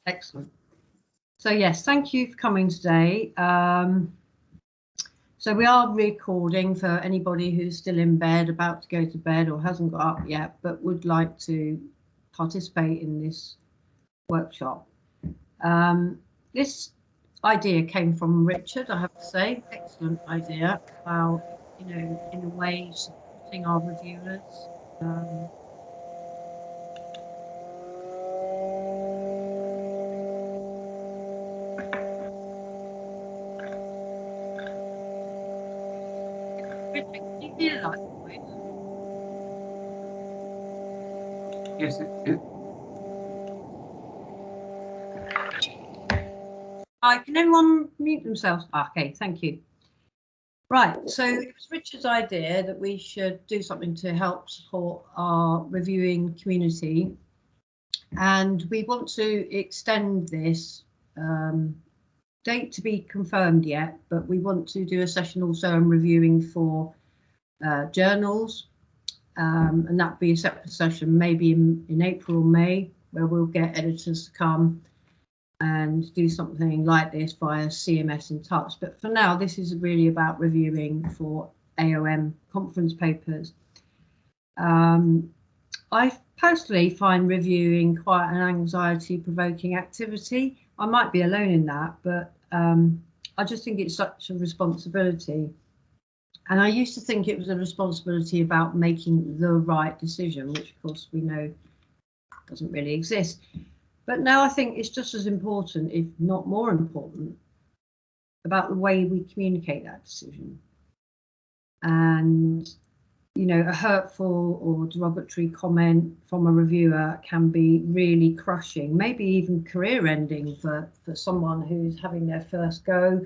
Excellent. So yes, thank you for coming today. So we are recording for anybody who's still in bed, about to go to bed, or hasn't got up yet, but would like to participate in this workshop. This idea came from Richard, I have to say. Excellent idea about, you know, in a way supporting our reviewers. Richard, can you hear that voice? Yes, Can everyone mute themselves? Okay, thank you. Right, so it was Richard's idea that we should do something to help support our reviewing community, and we want to extend this date to be confirmed yet, but we want to do a session also on reviewing for journals, and that'll be a separate session, maybe in April or May, where we'll get editors to come and do something like this via CMS in Touch. But for now, this is really about reviewing for AOM conference papers. I personally find reviewing quite an anxiety-provoking activity. I might be alone in that, but I just think it's such a responsibility. And I used to think it was a responsibility about making the right decision, which of course we know doesn't really exist. But now I think it's just as important, if not more important, about the way we communicate that decision. And, you know, a hurtful or derogatory comment from a reviewer can be really crushing, maybe even career ending for someone who's having their first go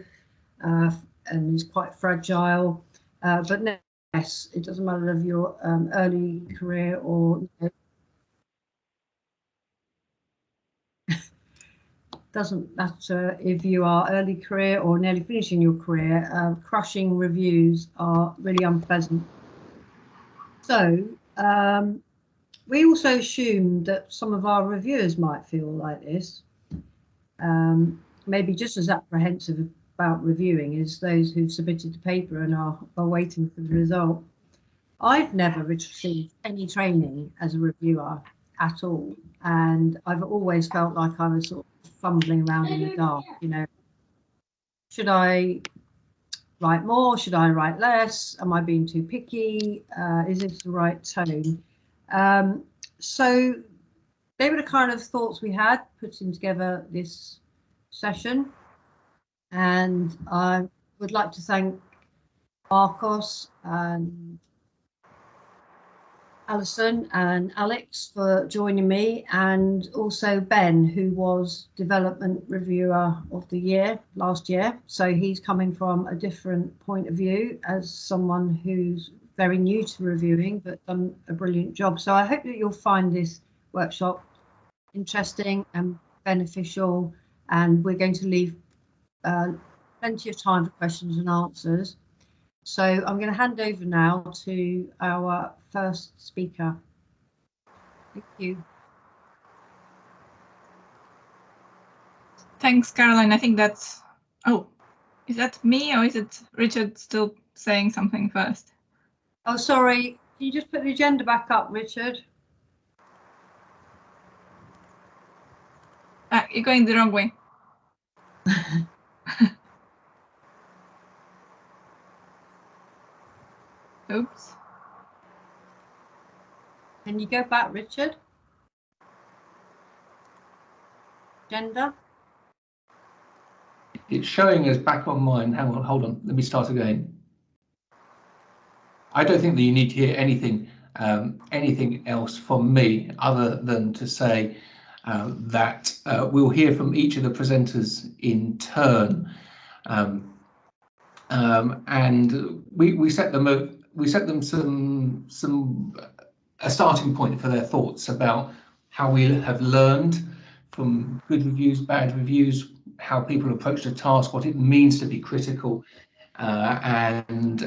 and is quite fragile. But yes, it doesn't matter if you're early career or, you know, doesn't matter if you are early career or nearly finishing your career, crushing reviews are really unpleasant. So we also assumed that some of our reviewers might feel like this, maybe just as apprehensive about reviewing as those who've submitted the paper and are waiting for the result. I've never received any training as a reviewer at all, and I've always felt like I was sort of fumbling around in the dark, you know. Should I write more? Should I write less? Am I being too picky? Is this the right tone? So they were the kind of thoughts we had putting together this session. And I would like to thank Marcos and Alison and Alex for joining me, and also Ben, who was Development Reviewer of the Year last year. So he's coming from a different point of view as someone who's very new to reviewing, but done a brilliant job. So I hope that you'll find this workshop interesting and beneficial, and we're going to leave plenty of time for questions and answers. So I'm going to hand over now to our first speaker. Thank you. Thanks, Caroline. I think that's, oh, is that me or is it Richard still saying something first? Oh, sorry. Can you just put the agenda back up, Richard? You're going the wrong way. Oops. Can you go back, Richard? Agenda? it's showing us back on mine. Hang on, hold on. Let me start again. I don't think that you need to hear anything else from me other than to say that we'll hear from each of the presenters in turn, and we set them a starting point for their thoughts about how we have learned from good reviews, bad reviews, how people approach the task, what it means to be critical, and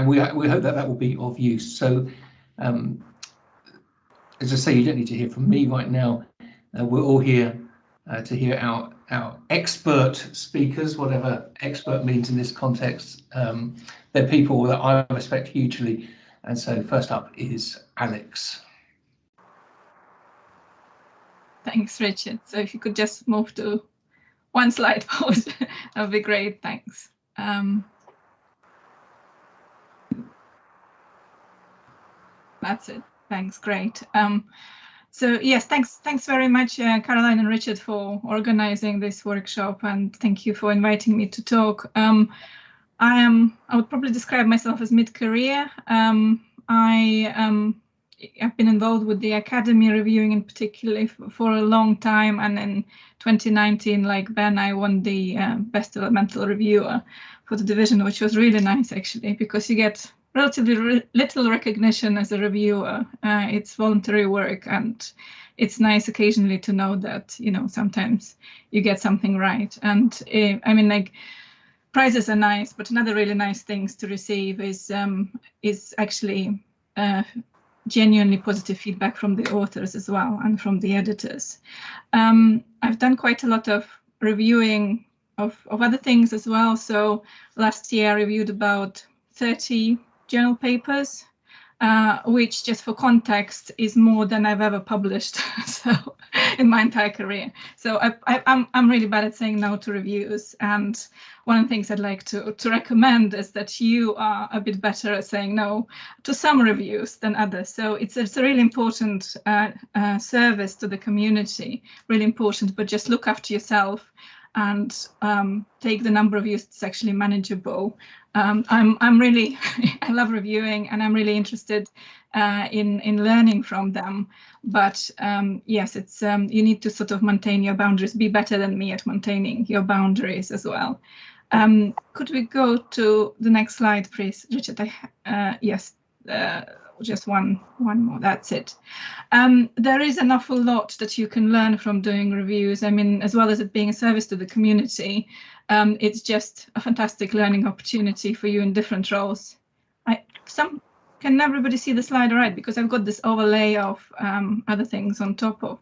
we hope that that will be of use. So, as I say, you don't need to hear from me right now. We're all here to hear our expert speakers, whatever expert means in this context. They're people that I respect hugely. And so first up is Alex. Thanks, Richard. So if you could just move to one slide forward, that would be great. Thanks. That's it. Thanks. Great. So yes, thanks very much, Caroline and Richard, for organizing this workshop, and thank you for inviting me to talk. I would probably describe myself as mid-career. I've been involved with the academy reviewing in particular for a long time, and in 2019, like Ben, I won the Best Developmental Reviewer for the division, which was really nice actually, because you get relatively little recognition as a reviewer. It's voluntary work, and it's nice occasionally to know that, you know, sometimes you get something right. And I mean, like, prizes are nice, but another really nice things to receive is actually genuinely positive feedback from the authors as well, and from the editors. I've done quite a lot of reviewing of other things as well. So last year I reviewed about 30 journal papers, which, just for context, is more than I've ever published so in my entire career. So I'm really bad at saying no to reviews, and one of the things I'd like to recommend is that you are a bit better at saying no to some reviews than others. So it's a really important service to the community, really important, but just look after yourself and take the number of views that's actually manageable. I'm really, I love reviewing, and I'm really interested in learning from them. But yes, it's you need to sort of maintain your boundaries, be better than me at maintaining your boundaries as well. Could we go to the next slide, please, Richard? Yes, just one more, that's it. There is an awful lot that you can learn from doing reviews. I mean, as well as it being a service to the community, it's just a fantastic learning opportunity for you in different roles. Can everybody see the slide all right? Because I've got this overlay of other things on top of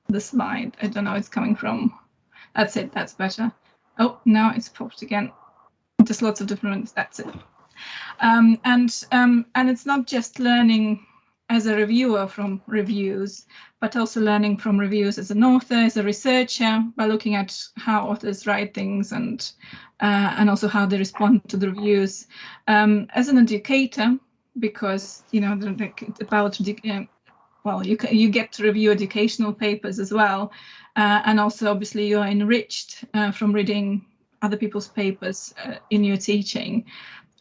the slide. I don't know, it's coming from, that's it, that's better. Oh, now it's popped again. Just lots of different ones, that's it. And it's not just learning as a reviewer from reviews, but also learning from reviews as an author, as a researcher, by looking at how authors write things, and also how they respond to the reviews. As an educator, because, you know, it's about well, you get to review educational papers as well, and also obviously you're enriched from reading other people's papers in your teaching.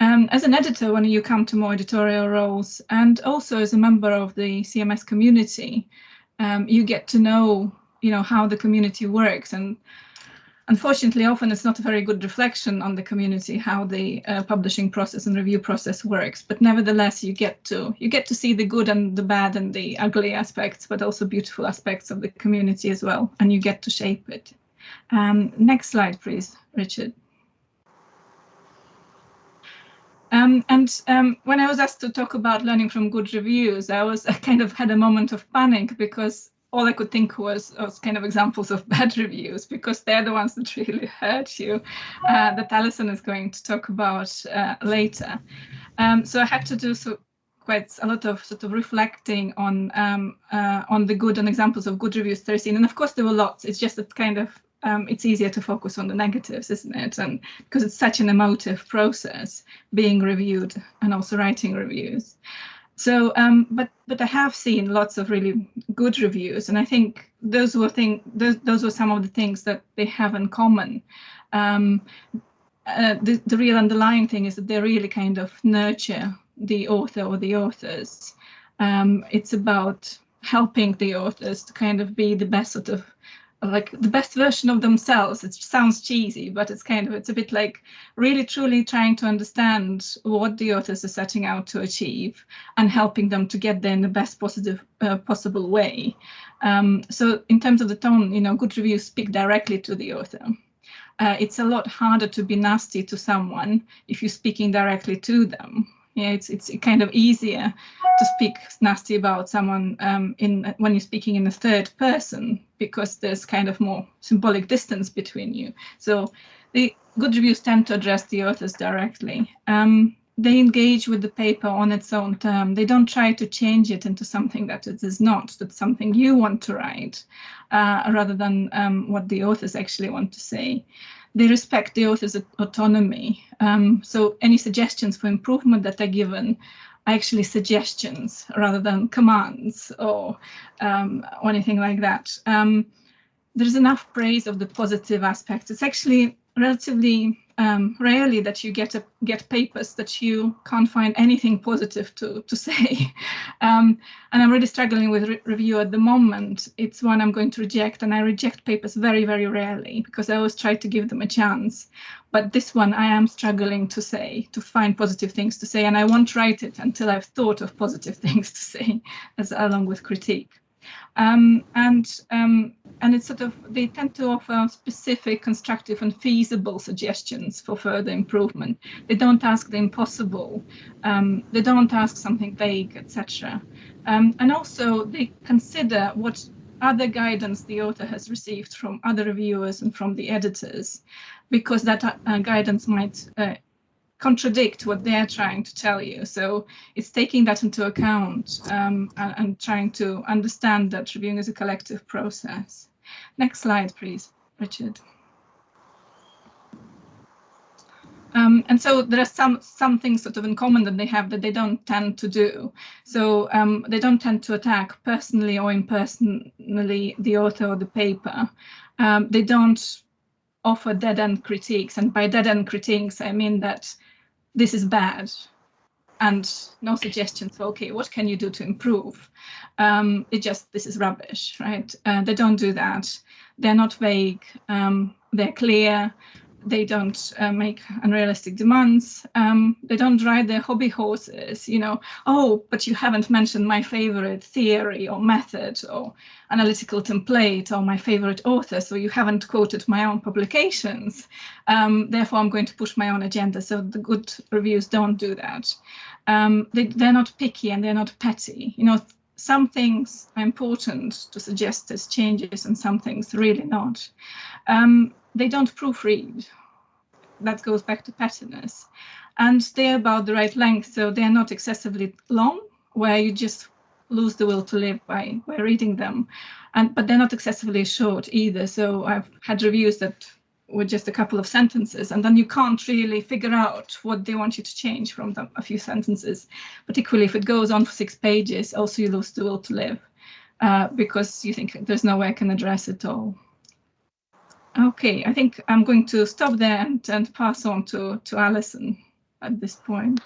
As an editor, when you come to more editorial roles, and also as a member of the CMS community, you get to know, you know, how the community works. And unfortunately, often it's not a very good reflection on the community, how the publishing process and review process works. But nevertheless, you get to see the good and the bad and the ugly aspects, but also beautiful aspects of the community as well, and you get to shape it. Next slide, please, Richard. When I was asked to talk about learning from good reviews, I kind of had a moment of panic, because all I could think was kind of examples of bad reviews, because they're the ones that really hurt you, that Alison is going to talk about later. So I had to do quite a lot of sort of reflecting on the good and examples of good reviews that I've seen. And of course there were lots. It's just that kind of it's easier to focus on the negatives, isn't it? And because it's such an emotive process, being reviewed and also writing reviews. So, but I have seen lots of really good reviews, and I think those were some of the things that they have in common. The real underlying thing is that they really kind of nurture the author or the authors. It's about helping the authors to kind of be the best sort of, like, the best version of themselves. It sounds cheesy, but it's a bit like really truly trying to understand what the authors are setting out to achieve and helping them to get there in the best possible way. So in terms of the tone, you know, good reviews speak directly to the author. It's a lot harder to be nasty to someone if you're speaking directly to them. Yeah, it's kind of easier to speak nasty about someone when you're speaking in the third person, because there's kind of more symbolic distance between you. So the good reviews tend to address the authors directly. They engage with the paper on its own term. They don't try to change it into something that it is not, that's something you want to write, rather than what the authors actually want to say. They respect the author's autonomy. So any suggestions for improvement that are given are actually suggestions rather than commands or anything like that. There's enough praise of the positive aspects. It's actually relatively rarely that you get papers that you can't find anything positive to say. And I'm really struggling with review at the moment. It's one I'm going to reject, and I reject papers very, very rarely because I always try to give them a chance. But this one I am struggling to find positive things to say, and I won't write it until I've thought of positive things to say, along with critique. And it's sort of, they tend to offer specific, constructive and feasible suggestions for further improvement. They don't ask the impossible. They don't ask something vague, etc. And also they consider what other guidance the author has received from other reviewers and from the editors, because that guidance might contradict what they're trying to tell you. So it's taking that into account and trying to understand that reviewing is a collective process. Next slide, please, Richard. And so there are some things sort of in common that they have that they don't tend to do. So they don't tend to attack personally or impersonally the author or the paper. They don't offer dead-end critiques, and by dead-end critiques I mean that this is bad and no suggestions for, okay, what can you do to improve? This is rubbish, right? They don't do that. They're not vague. They're clear. They don't make unrealistic demands. They don't ride their hobby horses, oh, but you haven't mentioned my favorite theory or method or analytical template or my favorite author, so you haven't quoted my own publications. Therefore, I'm going to push my own agenda. So the good reviews don't do that. They're not picky and they're not petty. Some things are important to suggest as changes and some things really not. They don't proofread. That goes back to pettiness. And they're about the right length, so they're not excessively long, where you just lose the will to live by reading them. But they're not excessively short either. So I've had reviews that were just a couple of sentences, and then you can't really figure out what they want you to change from a few sentences. Particularly if it goes on for 6 pages, also you lose the will to live because you think there's no way I can address it all. Okay, I think I'm going to stop there and pass on to Alison at this point.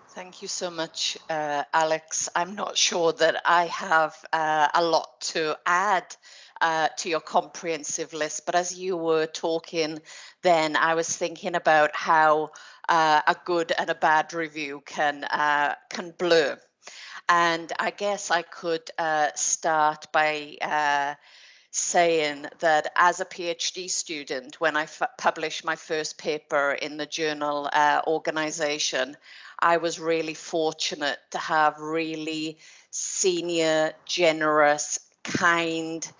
Thank you so much, Alex. I'm not sure that I have a lot to add to your comprehensive list, but as you were talking then, I was thinking about how a good and a bad review can blur. And I guess I could start by saying that as a PhD student, when I published my first paper in the journal organization, I was really fortunate to have really senior, generous, kind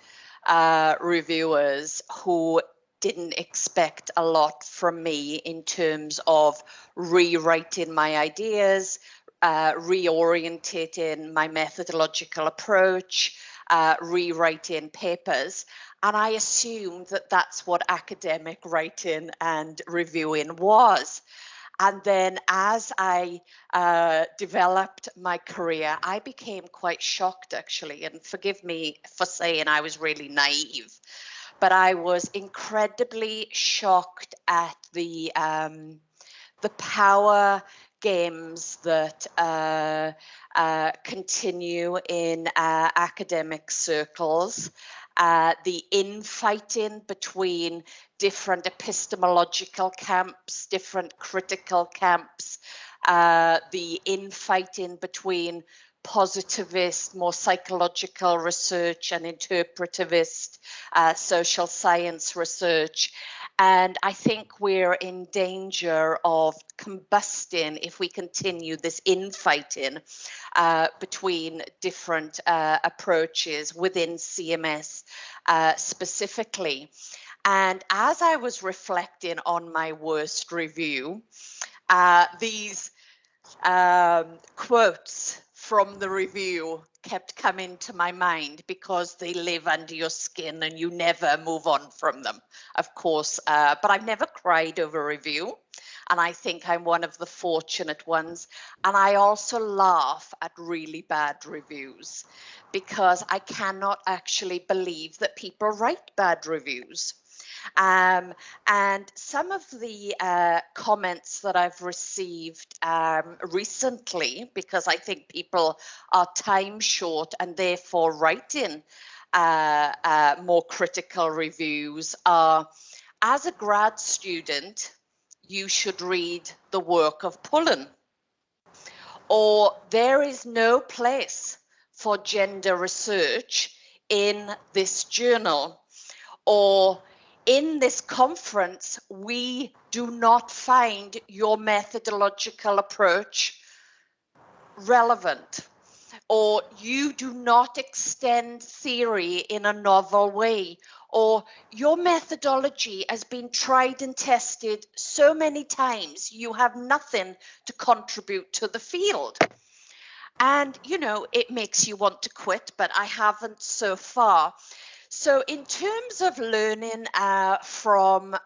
reviewers who didn't expect a lot from me in terms of rewriting my ideas, reorientating my methodological approach, rewriting papers. And I assumed that that's what academic writing and reviewing was. And then as I developed my career, I became quite shocked, actually, and forgive me for saying I was really naive, but I was incredibly shocked at the power games that continue in academic circles, the infighting between different epistemological camps, different critical camps, the infighting between positivist, more psychological research and interpretivist social science research. And I think we're in danger of combusting if we continue this infighting between different approaches within CMS specifically. And as I was reflecting on my worst review, these quotes from the review kept coming to my mind because they live under your skin and you never move on from them, of course. But I've never cried over a review, and I think I'm one of the fortunate ones. And I also laugh at really bad reviews because I cannot actually believe that people write bad reviews. And some of the comments that I've received recently, because I think people are time short and therefore writing more critical reviews, are, as a grad student, you should read the work of Pullen. Or there is no place for gender research in this journal. Or in this conference, we do not find your methodological approach relevant, or you do not extend theory in a novel way, or your methodology has been tried and tested so many times, you have nothing to contribute to the field. And, you know, it makes you want to quit, but I haven't so far. So in terms of learning from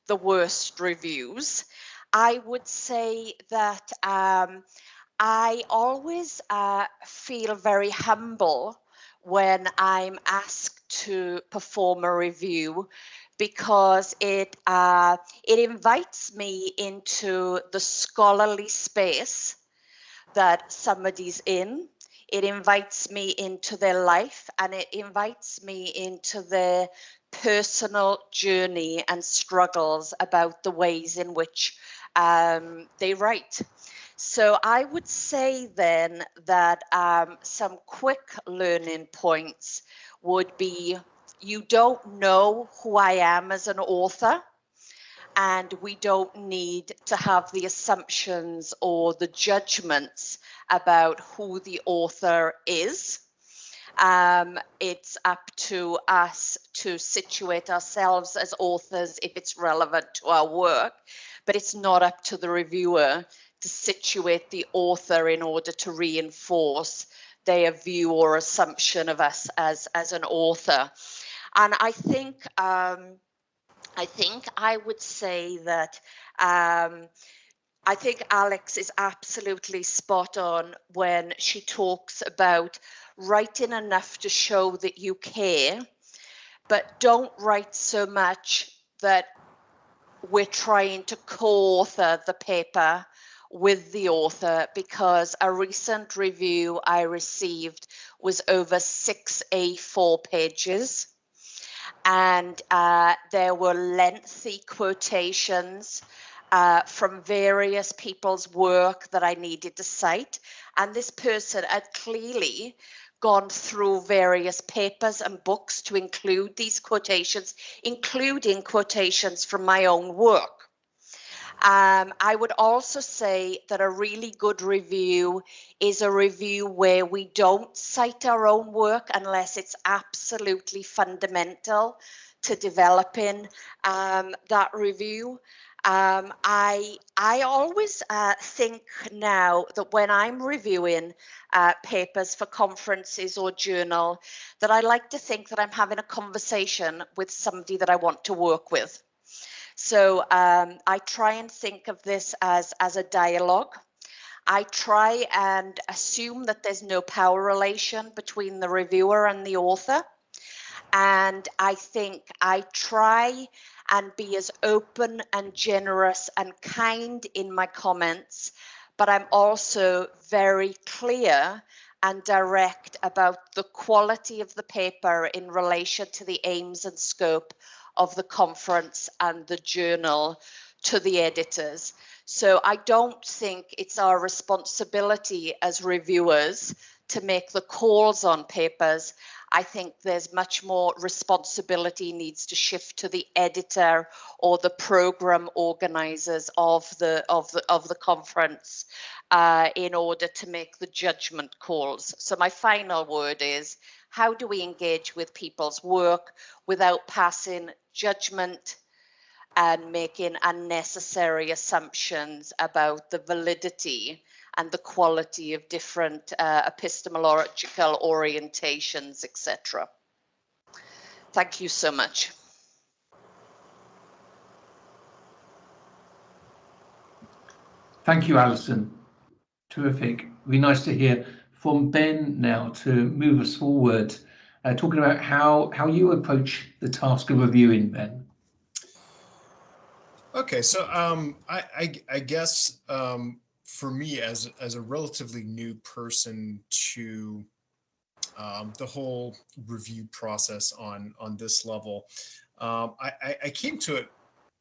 the worst reviews, I would say that I always feel very humble when I'm asked to perform a review, because it invites me into the scholarly space that somebody's in. It invites me into their life, and it invites me into their personal journey and struggles about the ways in which they write. So I would say then that some quick learning points would be, you don't know who I am as an author, and we don't need to have the assumptions or the judgments about who the author is. It's up to us to situate ourselves as authors if it's relevant to our work, but it's not up to the reviewer to situate the author in order to reinforce their view or assumption of us as an author. And I think I would say that I think Alex is absolutely spot on when she talks about writing enough to show that you care, but don't write so much that we're trying to co-author the paper with the author, because a recent review I received was over 6 A4 pages. And there were lengthy quotations from various people's work that I needed to cite. And this person had clearly gone through various papers and books to include these quotations, including quotations from my own work. I would also say that a really good review is a review where we don't cite our own work unless it's absolutely fundamental to developing that review. I always think now that when I'm reviewing papers for conferences or journal, that I like to think that I'm having a conversation with somebody that I want to work with. So I try and think of this as a dialogue. I try and assume that there's no power relation between the reviewer and the author. And I think I try and be as open and generous and kind in my comments, but I'm also very clear and direct about the quality of the paper in relation to the aims and scope of the conference and the journal to the editors. So I don't think it's our responsibility as reviewers to make the calls on papers, I think there's much more responsibility needs to shift to the editor or the program organizers of the conference in order to make the judgment calls. So my final word is, how do we engage with people's work without passing judgment and making unnecessary assumptions about the validity and the quality of different epistemological orientations, etc. Thank you so much. Thank you, Alison. Terrific. It'd be nice to hear from Ben now to move us forward, talking about how you approach the task of reviewing, Ben. Okay, so I guess for me as a relatively new person to the whole review process on this level, I came to it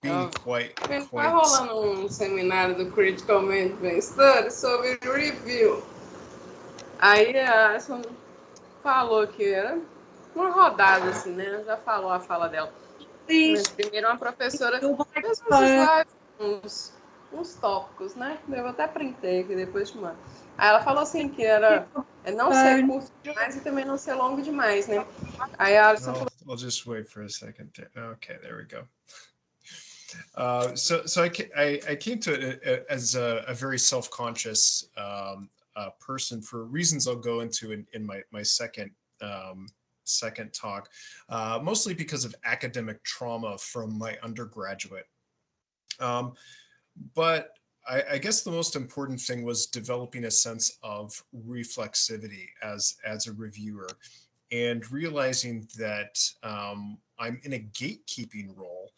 being quite. Vai rolando seminário do Critical Management Study sobre review. Aí a Alison falou que era uma rodada assim, né? Já falou a fala dela. Mas primeiro uma professora fez uns tópicos, né? Eu até printei aqui depois de mando. Aí ela falou assim que era não ser curto demais e também não ser longo demais, né? Aí a Alison falou. I'll just wait for a second. Okay, there we go. So I came to it as a very self-conscious person for reasons I'll go into in my second talk, mostly because of academic trauma from my undergraduate. But I guess the most important thing was developing a sense of reflexivity as a reviewer, and realizing that I'm in a gatekeeping role,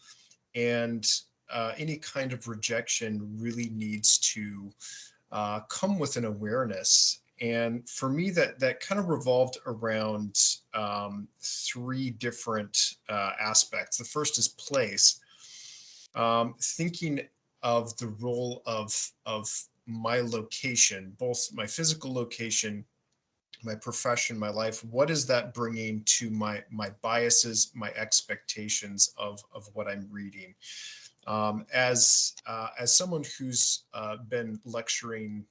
and any kind of rejection really needs to come with an awareness. And for me, that kind of revolved around three different aspects. The first is place, thinking of the role of my location, both my physical location, my profession, my life. What is that bringing to my biases, my expectations of what I'm reading? As someone who's been lecturing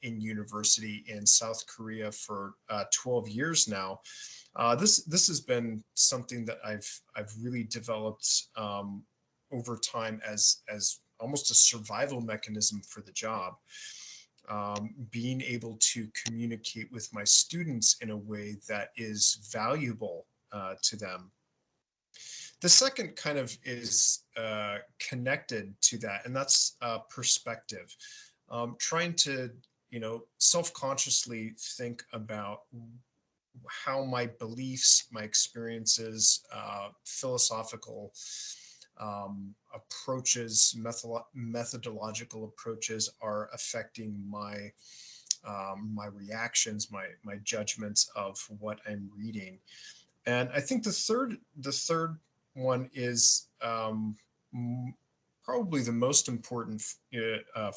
in university in South Korea for 12 years now, this has been something that I've really developed over time as almost a survival mechanism for the job. Being able to communicate with my students in a way that is valuable to them. The second kind of is connected to that, and that's perspective. Trying to, self-consciously think about how my beliefs, my experiences, philosophical approaches, methodological approaches are affecting my reactions, my judgments of what I'm reading. And I think the third one is probably the most important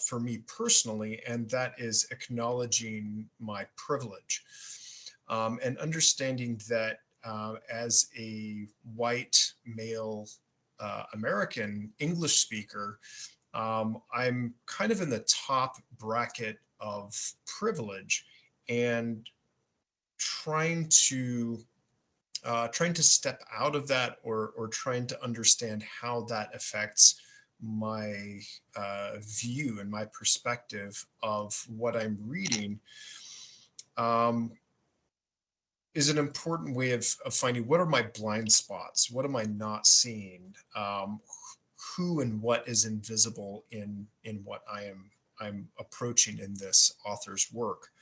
for me personally, and that is acknowledging my privilege and understanding that as a white male American English speaker, I'm kind of in the top bracket of privilege, and trying to step out of that, or trying to understand how that affects my view and my perspective of what I'm reading is an important way of finding what are my blind spots, what am I not seeing, who and what is invisible in what I'm approaching in this author's work.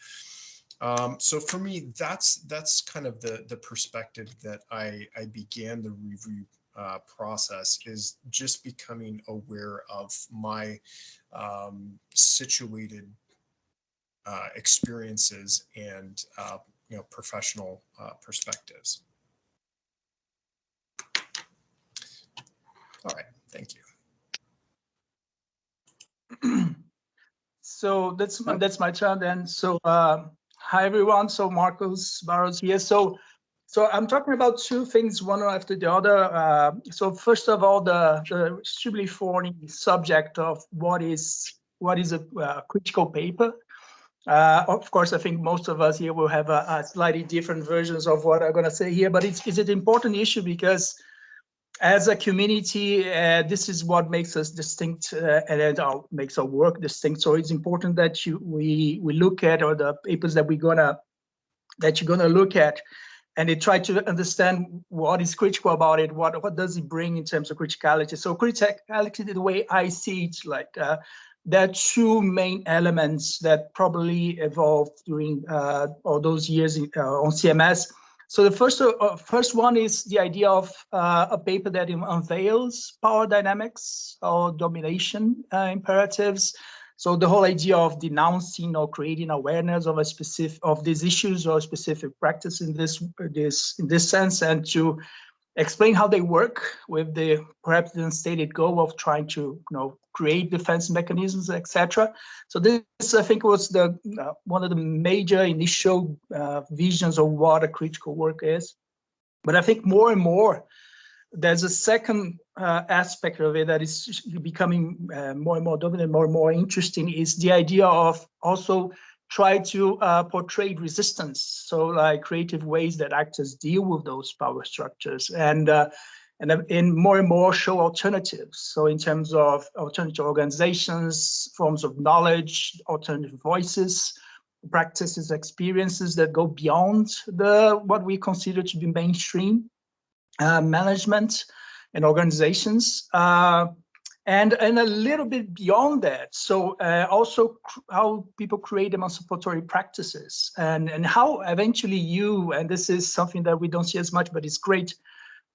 So for me, that's kind of the perspective that I began the review process, is just becoming aware of my situated experiences and professional perspectives. All right, thank you. So that's my turn then. So Hi everyone. So Marcos Barros here. So I'm talking about two things, one after the other. So first of all, the extremely thorny subject of what is a critical paper. Of course, I think most of us here will have a slightly different versions of what I'm going to say here, but it's an important issue because as a community, this is what makes us distinct and it makes our work distinct. So it's important that we look at, or the papers that you're gonna look at, and they try to understand what is critical about it, what does it bring in terms of criticality. So criticality, the way I see it, like there are two main elements that probably evolved during all those years on CMS. So the first one is the idea of a paper that unveils power dynamics or domination imperatives. So the whole idea of denouncing or creating awareness of of these issues or specific practice in this sense, and to explain how they work with the perhaps the unstated goal of trying to create defense mechanisms, etc. So this, I think, was the one of the major initial visions of what a critical work is. But I think more and more there's a second aspect of it that is becoming more and more dominant, more and more interesting, is the idea of also try to portray resistance. So like creative ways that actors deal with those power structures, and more and more show alternatives. So in terms of alternative organizations, forms of knowledge, alternative voices, practices, experiences that go beyond what we consider to be mainstream management and organizations, and a little bit beyond that. So also how people create emancipatory practices, and how eventually and this is something that we don't see as much, but it's great,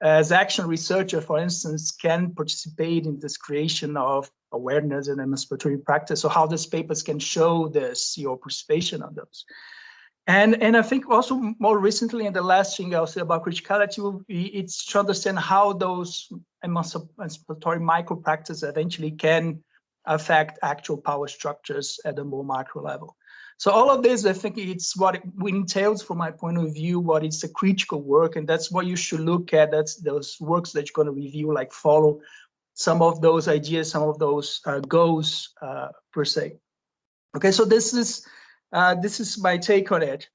as action researcher, for instance, can participate in this creation of awareness and emancipatory practice. So how these papers can show your participation on those. And I think also more recently, and the last thing I'll say about criticality, it's to understand how those emancipatory micro practices eventually can affect actual power structures at a more macro level. So all of this, I think it's what it entails, from my point of view, what is the critical work, and that's what you should look at. That's those works that you're going to review, like follow some of those ideas, some of those goals per se. Okay, so this is my take on it.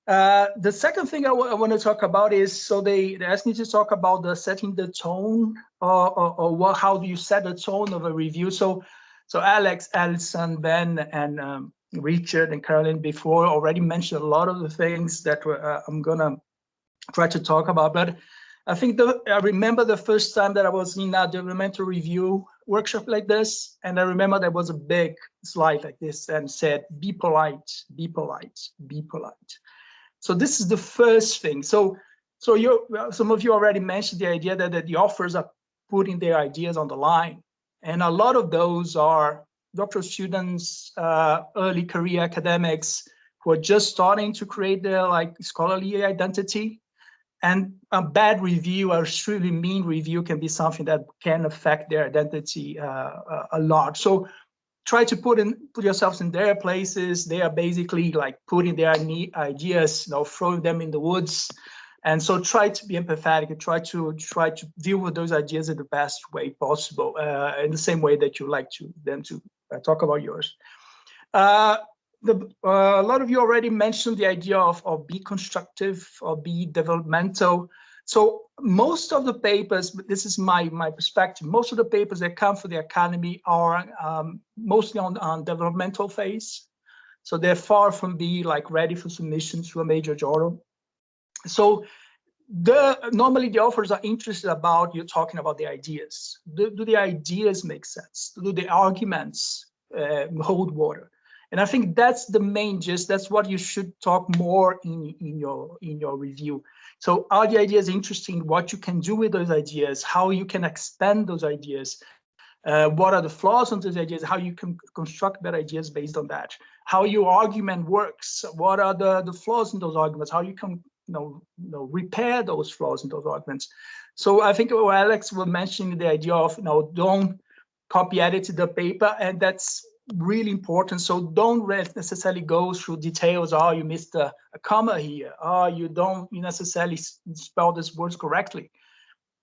The second thing I want to talk about is, so they asked me to talk about setting the tone, or how do you set the tone of a review. So Alex, Alison, Ben, and Richard and Caroline before already mentioned a lot of the things that I'm gonna try to talk about. But I think I remember the first time that I was in a developmental review workshop like this, and I remember there was a big slide like this and said, "Be polite, be polite, be polite." So this is the first thing. So some of you already mentioned the idea that the authors are putting their ideas on the line, and a lot of those are doctoral students, early career academics who are just starting to create their scholarly identity. And a bad review, or extremely mean review, can be something that can affect their identity a lot. So try to put yourselves in their places. They are basically like putting their ideas, throwing them in the woods. And so try to be empathetic and try to deal with those ideas in the best way possible, in the same way that you like them to talk about yours. A lot of you already mentioned the idea of be constructive or be developmental. So most of the papers, but this is my perspective, most of the papers that come for the academy are mostly on developmental phase. So they're far from being ready for submission to a major journal. So normally the authors are interested about you talking about the ideas. Do the ideas make sense? Do the arguments hold water? And I think that's the main gist. That's what you should talk more in your review. So are the ideas interesting? What you can do with those ideas? How you can expand those ideas? What are the flaws of those ideas? How you can construct better ideas based on that? How your argument works? What are the flaws in those arguments? How you can repair those flaws in those arguments? So I think Alex was mentioning the idea of don't copy edit the paper, and that's really important. So don't necessarily go through details. Oh, you missed a comma here. Oh, you don't necessarily spell these words correctly.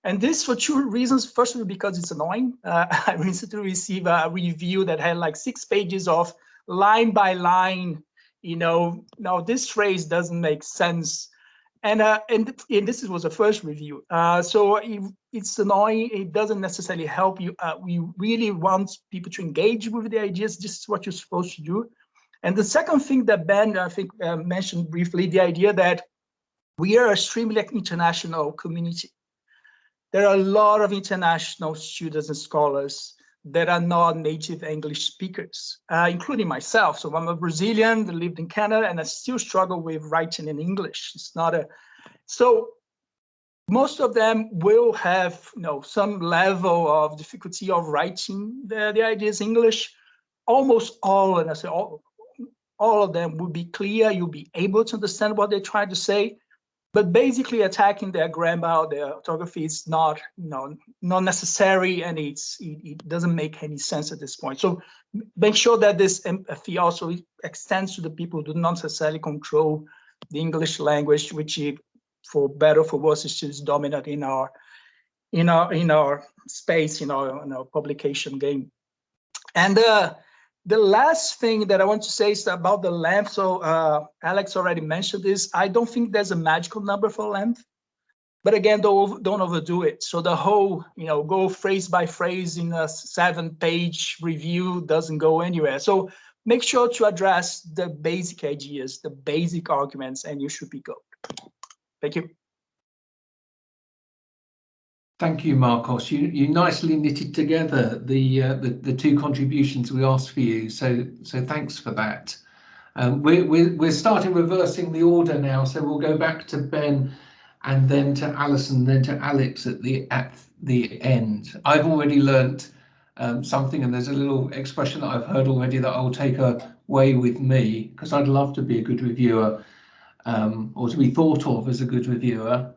And this for two reasons. Firstly, because it's annoying. I recently received a review that had like 6 pages of line by line, now this phrase doesn't make sense. And this was a first review. So it's annoying. It doesn't necessarily help you. We really want people to engage with the ideas. This is what you're supposed to do. And the second thing that Ben, I think, mentioned briefly, the idea that we are extremely international community. There are a lot of international students and scholars that are not native English speakers, including myself. So I'm a Brazilian that lived in Canada, and I still struggle with writing in English. It's not a, so most of them will have, some level of difficulty of writing the ideas in English. Almost all, and I say all of them will be clear. You'll be able to understand what they're trying to say. But basically attacking their grammar, their orthography is not, not necessary, and it doesn't make any sense at this point. So make sure that this empathy also extends to the people who do not necessarily control the English language, which, for better or for worse, is just dominant in our space, in our publication game. And the last thing that I want to say is about the length. So Alex already mentioned this. I don't think there's a magical number for length, but again, don't overdo it. So the whole, go phrase by phrase in a 7-page review doesn't go anywhere. So make sure to address the basic ideas, the basic arguments, and you should be good. Thank you. Thank you, Marcos. You nicely knitted together the two contributions we asked for you. So thanks for that. We're starting reversing the order now. So we'll go back to Ben, and then to Alison, then to Alex at the end. I've already learnt something, and there's a little expression that I've heard already that I'll take away with me, because I'd love to be a good reviewer, or to be thought of as a good reviewer.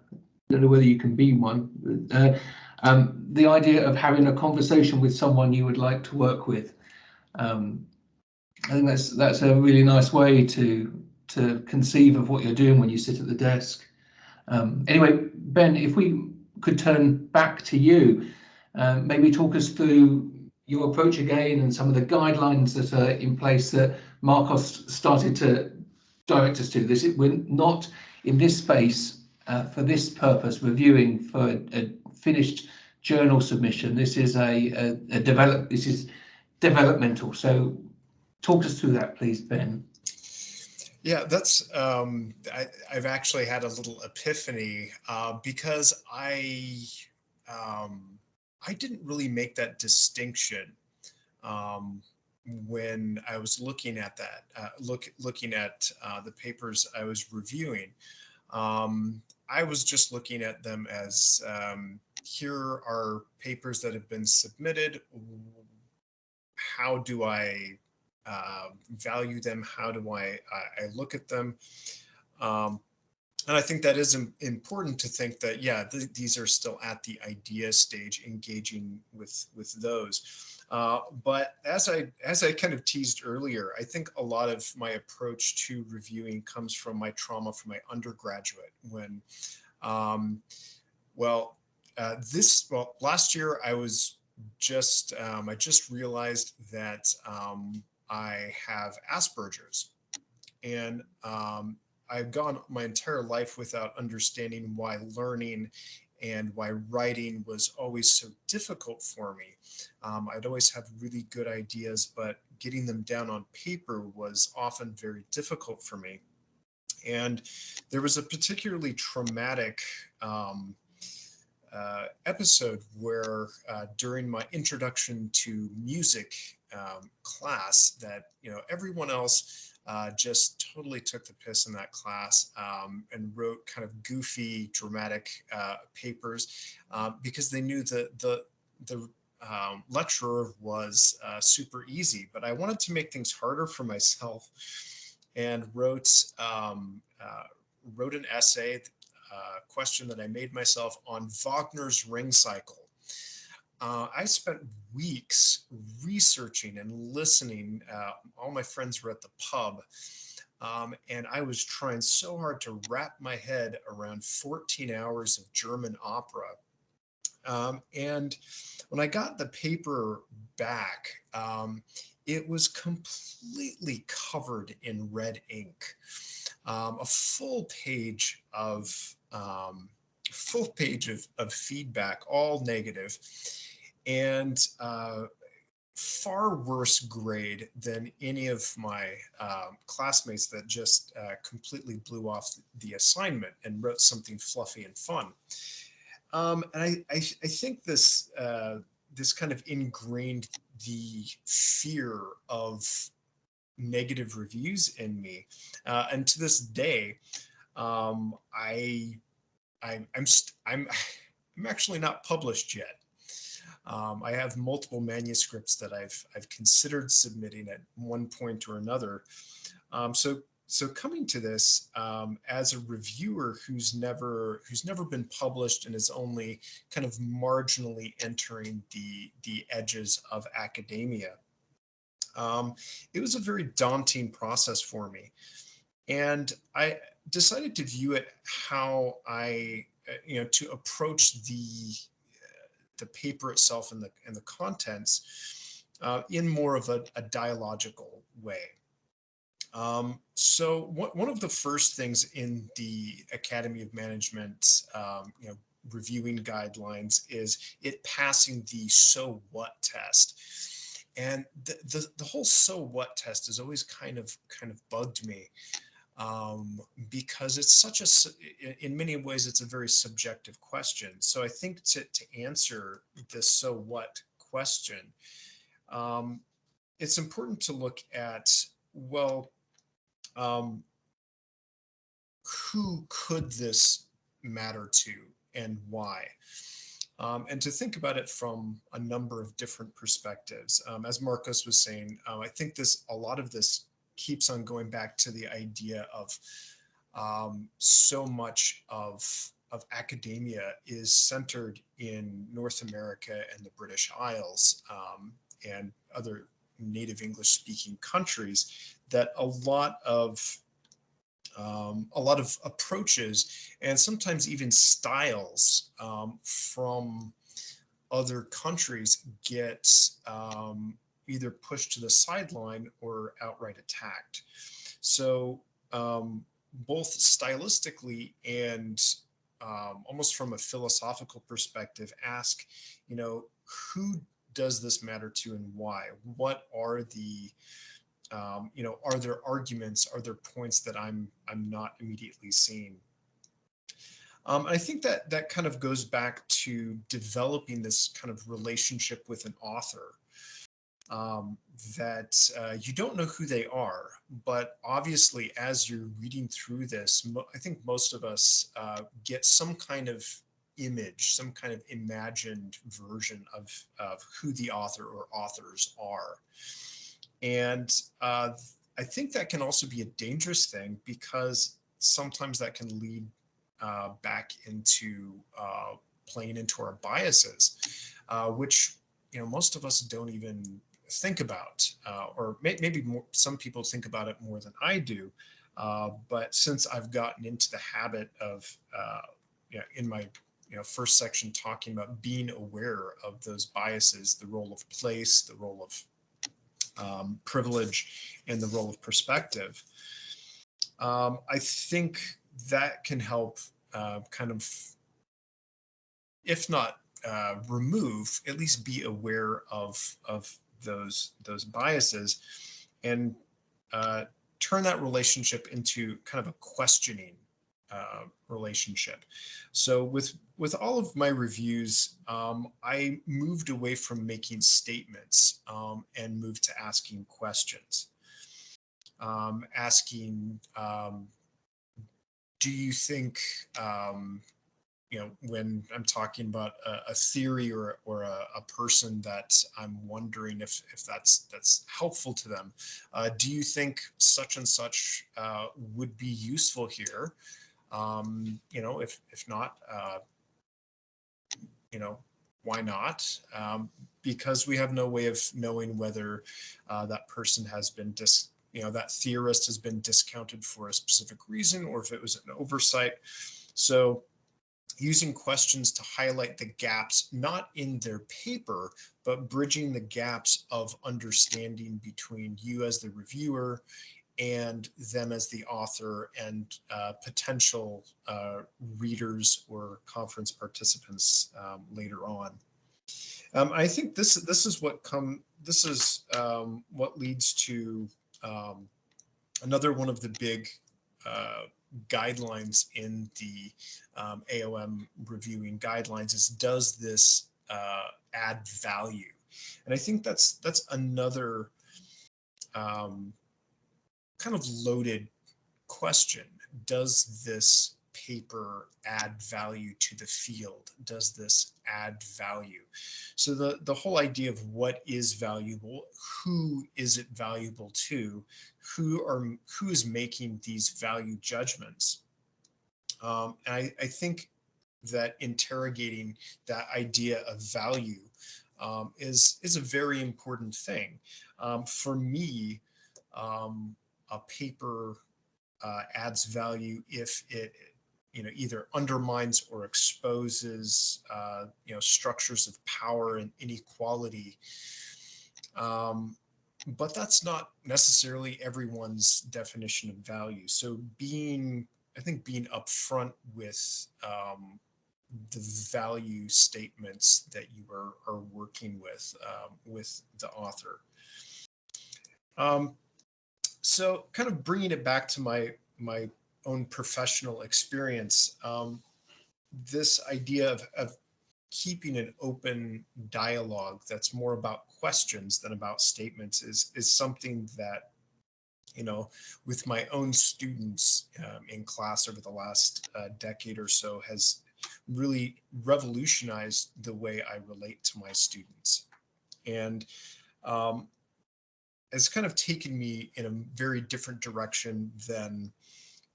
I don't know whether you can be one. The idea of having a conversation with someone you would like to work with. I think that's a really nice way to conceive of what you're doing when you sit at the desk. Anyway, Ben, if we could turn back to you, maybe talk us through your approach again and some of the guidelines that are in place that Marcos started to direct us to. We're not in this space for this purpose reviewing for a finished journal submission. This is this is developmental. So talk us through that, please, Ben. Yeah, that's I've actually had a little epiphany because I didn't really make that distinction when I was looking at that, looking at the papers I was reviewing. I was just looking at them as here are papers that have been submitted. How do I value them? How do I look at them? And I think that is important to think that, yeah, these are still at the idea stage, engaging with those. But as I kind of teased earlier, I think a lot of my approach to reviewing comes from my trauma from my undergraduate when, last year I was just, I just realized that I have Asperger's, and I've gone my entire life without understanding why learning and why writing was always so difficult for me. I'd always have really good ideas, but getting them down on paper was often very difficult for me. And there was a particularly traumatic episode where during my introduction to music class that, everyone else just totally took the piss in that class and wrote kind of goofy, dramatic papers because they knew that the lecturer was super easy. But I wanted to make things harder for myself and wrote an essay, question that I made myself on Wagner's Ring Cycle. I spent weeks researching and listening. All my friends were at the pub, and I was trying so hard to wrap my head around 14 hours of German opera. And when I got the paper back, it was completely covered in red ink. A full page of feedback, all negative, and far worse grade than any of my classmates that just completely blew off the assignment and wrote something fluffy and fun. And I think this this kind of ingrained the fear of negative reviews in me, and to this day, I'm actually not published yet. I have multiple manuscripts that I've considered submitting at one point or another. So coming to this as a reviewer who's never been published and is only kind of marginally entering the edges of academia, it was a very daunting process for me, and I decided to view it how I to approach the paper itself and the contents in more of a dialogical way. So one of the first things in the Academy of Management, reviewing guidelines is it passing the so what test. And the whole so what test has always kind of bugged me, because it's such in many ways, it's a very subjective question. So I think to answer this so what question, it's important to look at, well, who could this matter to and why? And to think about it from a number of different perspectives. As Marcos was saying, I think a lot of this keeps on going back to the idea of so much of academia is centered in North America and the British Isles, and other native English speaking countries, that a lot of approaches and sometimes even styles from other countries get either pushed to the sideline or outright attacked. So both stylistically and almost from a philosophical perspective, ask, who does this matter to and why? What are the are there arguments? Are there points that I'm not immediately seeing? I think that kind of goes back to developing this kind of relationship with an author, that you don't know who they are, but obviously as you're reading through this, I think most of us get some kind of image, some kind of imagined version of who the author or authors are. And I think that can also be a dangerous thing, because sometimes that can lead back into playing into our biases, which most of us don't even think about, or maybe some people think about it more than I do. But since I've gotten into the habit of, in my first section talking about being aware of those biases, the role of place, the role of privilege, and the role of perspective, I think that can help kind of, if not remove, at least be aware of those biases, and turn that relationship into kind of a questioning relationship. So with all of my reviews, I moved away from making statements and moved to asking questions. Asking, do you think, when I'm talking about a theory or a person that I'm wondering if that's helpful to them, do you think such and such would be useful here? If not, why not? Because we have no way of knowing whether that person has been that theorist has been discounted for a specific reason, or if it was an oversight. So using questions to highlight the gaps, not in their paper, but bridging the gaps of understanding between you as the reviewer and them as the author and potential readers or conference participants later on. I think this is what leads to another one of the big guidelines in the AOM reviewing guidelines is, does this add value? And I think that's another kind of loaded question. Does this paper add value to the field? Does this add value? So the whole idea of what is valuable, who is it valuable to, who is making these value judgments? And I think that interrogating that idea of value is a very important thing. For me, a paper adds value if it either undermines or exposes structures of power and inequality. But that's not necessarily everyone's definition of value. So I think being upfront with the value statements that you are working with the author. So kind of bringing it back to my own professional experience, this idea of keeping an open dialogue that's more about questions than about statements is something that, with my own students in class over the last decade or so has really revolutionized the way I relate to my students. And has kind of taken me in a very different direction than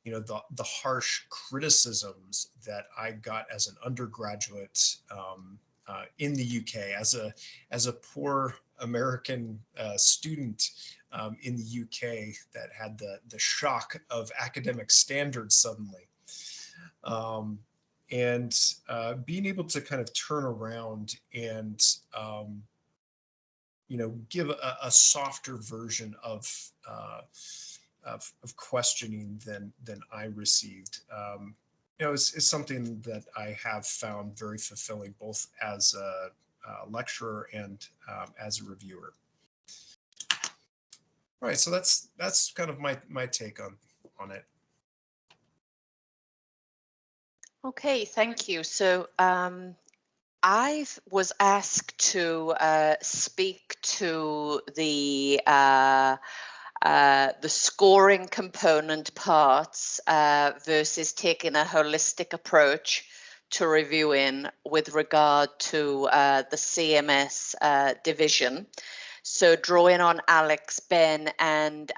the harsh criticisms that I got as an undergraduate in the UK, as a poor American student in the UK that had the shock of academic standards suddenly, and being able to kind of turn around and give a softer version of questioning than I received. It's something that I have found very fulfilling, both as a lecturer and as a reviewer. All right, so that's kind of my take on it. Okay, thank you. So I was asked to speak to the scoring component parts versus taking a holistic approach to reviewing with regard to the CMS division. So drawing on Alex, Ben and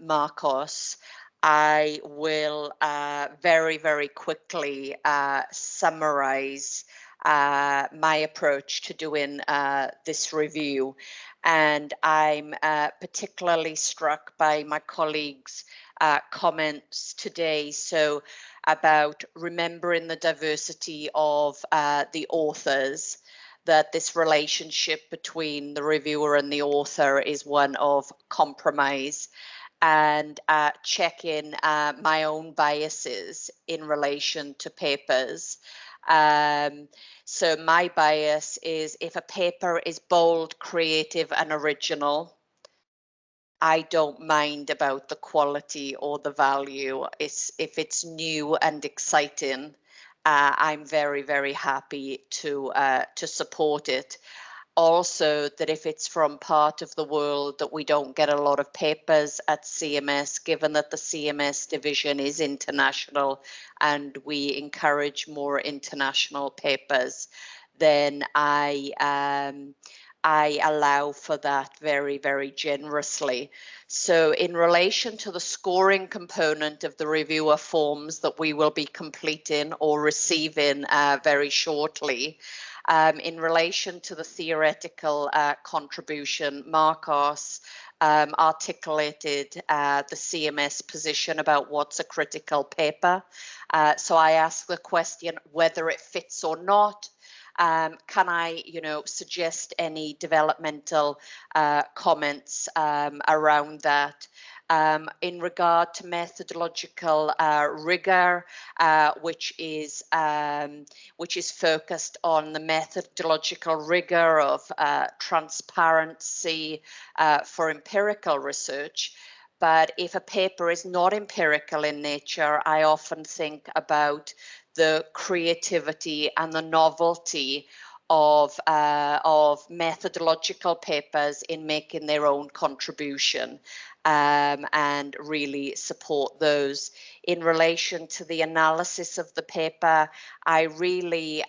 Marcos, I will very, very quickly summarize my approach to doing this review. And I'm particularly struck by my colleagues' comments today. So about remembering the diversity of the authors, that this relationship between the reviewer and the author is one of compromise, and checking my own biases in relation to papers. So my bias is, if a paper is bold, creative and original, I don't mind about the quality or the value. If it's new and exciting, I'm very, very happy to support it. Also, that if it's from part of the world that we don't get a lot of papers at CMS, given that the CMS division is international and we encourage more international papers, then I allow for that very, very generously. So in relation to the scoring component of the reviewer forms that we will be completing or receiving very shortly, In relation to the theoretical contribution, Marcos articulated the CMS position about what's a critical paper. So I asked the question whether it fits or not. Can I, suggest any developmental comments around that? In regard to methodological rigor, which is focused on the methodological rigor of transparency for empirical research. But if a paper is not empirical in nature, I often think about the creativity and the novelty of methodological papers in making their own contribution, and really support those. In relation to the analysis of the paper, I really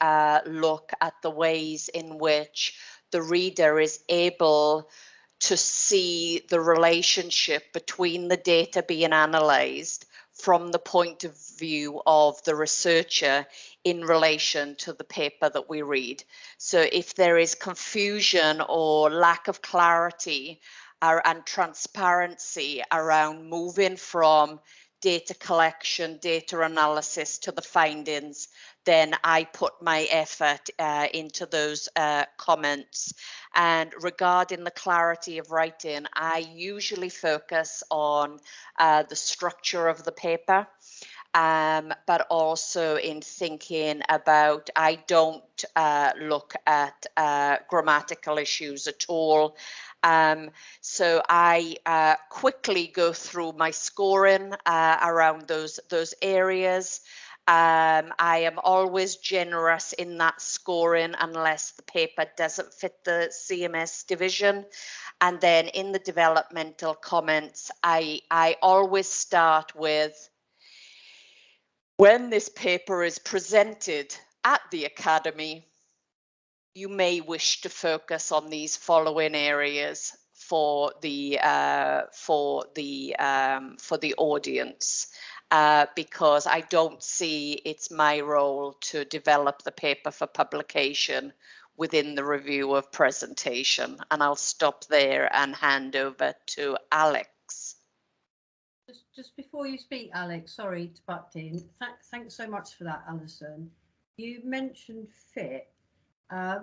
look at the ways in which the reader is able to see the relationship between the data being analysed from the point of view of the researcher in relation to the paper that we read. So if there is confusion or lack of clarity and transparency around moving from data collection, data analysis to the findings, then I put my effort into those comments. And regarding the clarity of writing, I usually focus on the structure of the paper, but also in thinking about, I don't look at grammatical issues at all. So I quickly go through my scoring around those areas. I am always generous in that scoring unless the paper doesn't fit the CMS division. And then in the developmental comments, I always start with, when this paper is presented at the Academy, you may wish to focus on these following areas for the audience, because I don't see it's my role to develop the paper for publication within the review of presentation. And I'll stop there and hand over to Alex. Just before you speak, Alex, sorry to butt in. Thanks so much for that, Alison. You mentioned fit.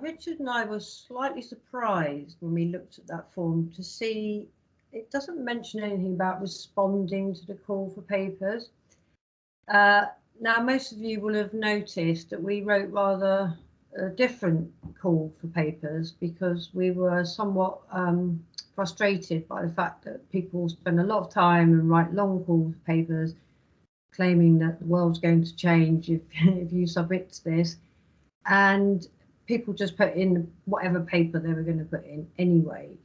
Richard and I were slightly surprised when we looked at that form to see it doesn't mention anything about responding to the call for papers. Now, most of you will have noticed that we wrote rather a different call for papers because we were somewhat frustrated by the fact that people spend a lot of time and write long call for papers claiming that the world's going to change if you submit to this, and people just put in whatever paper they were going to put in anyway.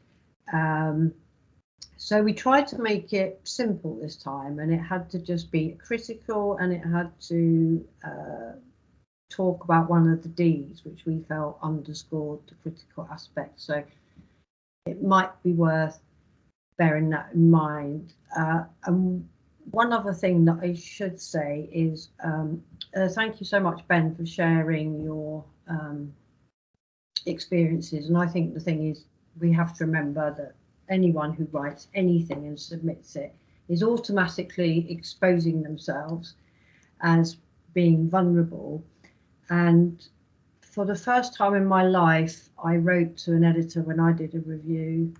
So we tried to make it simple this time, and it had to just be critical, and it had to talk about one of the D's, which we felt underscored the critical aspect. So it might be worth bearing that in mind. And one other thing that I should say is thank you so much, Ben, for sharing your experiences. And I think the thing is, we have to remember that anyone who writes anything and submits it is automatically exposing themselves as being vulnerable. And for the first time in my life, I wrote to an editor when I did a review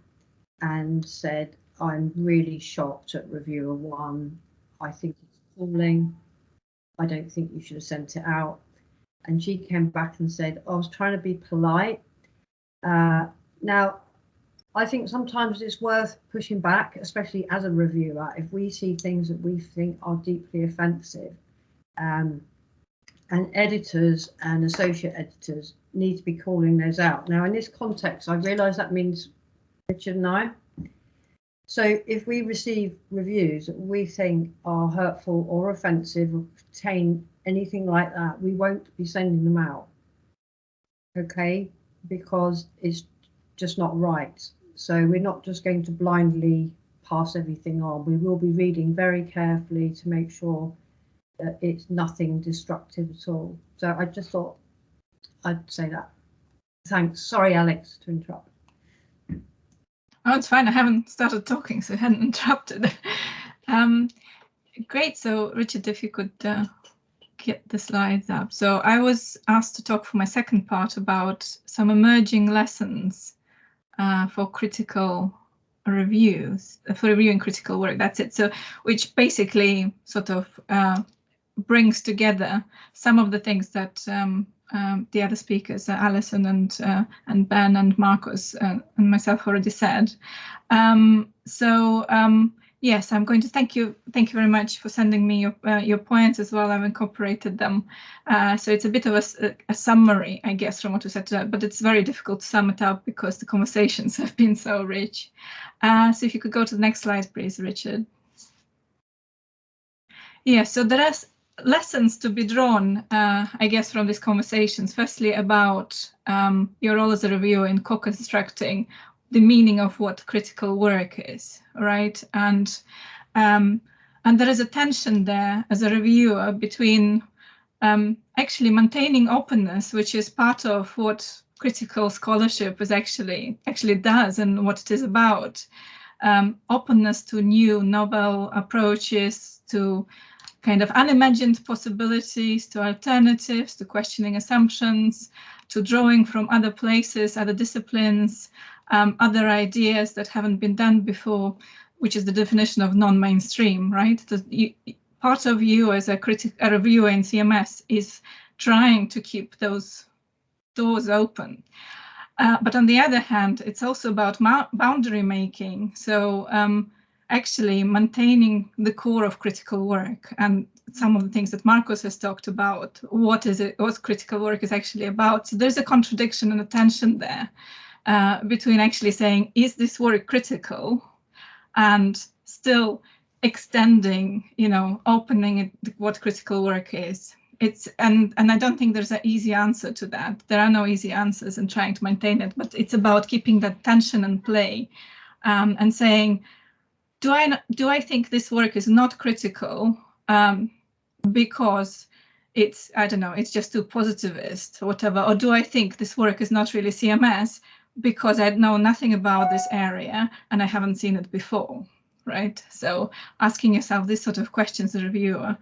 and said, I'm really shocked at reviewer 1. I think it's appalling. I don't think you should have sent it out. And she came back and said, I was trying to be polite. Now, I think sometimes it's worth pushing back, especially as a reviewer, if we see things that we think are deeply offensive. And editors and associate editors need to be calling those out. Now, in this context, I realise that means Richard and I. So if we receive reviews that we think are hurtful or offensive or contain anything like that, we won't be sending them out. Okay, because it's just not right. So we're not just going to blindly pass everything on. We will be reading very carefully to make sure that it's nothing destructive at all. So I just thought I'd say that. Thanks. Sorry, Alex, to interrupt. Oh, it's fine. I haven't started talking, so I hadn't interrupted. Great. So, Richard, if you could get the slides up. So I was asked to talk for my second part about some emerging lessons for critical reviews, for reviewing critical work. That's it. So, which basically sort of brings together some of the things that the other speakers, Alison and Ben and Marcos and myself already said. Yes, I'm going to thank you very much for sending me your points as well. I've incorporated them. So it's a bit of a summary, I guess, from what we said today, but it's very difficult to sum it up because the conversations have been so rich. So if you could go to the next slide, please, Richard. Yeah, so there are lessons to be drawn, I guess, from these conversations. Firstly, about your role as a reviewer in co-constructing the meaning of what critical work is, right? And there is a tension there as a reviewer between actually maintaining openness, which is part of what critical scholarship is actually does and what it is about. Openness to new, novel approaches, to kind of unimagined possibilities, to alternatives, to questioning assumptions, to drawing from other places, other disciplines, other ideas that haven't been done before, which is the definition of non-mainstream, right? Part of you as a reviewer in CMS is trying to keep those doors open. But on the other hand, it's also about boundary making. So actually maintaining the core of critical work and some of the things that Marcos has talked about, what critical work is actually about. So there's a contradiction and a tension there between actually saying, is this work critical, and still extending, opening it, what critical work is. And I don't think there's an easy answer to that. There are no easy answers in trying to maintain it, but it's about keeping that tension in play and saying, do I think this work is not critical because it's, I don't know, it's just too positivist or whatever, or do I think this work is not really CMS because I know nothing about this area and I haven't seen it before, right? So asking yourself this sort of questions as a reviewer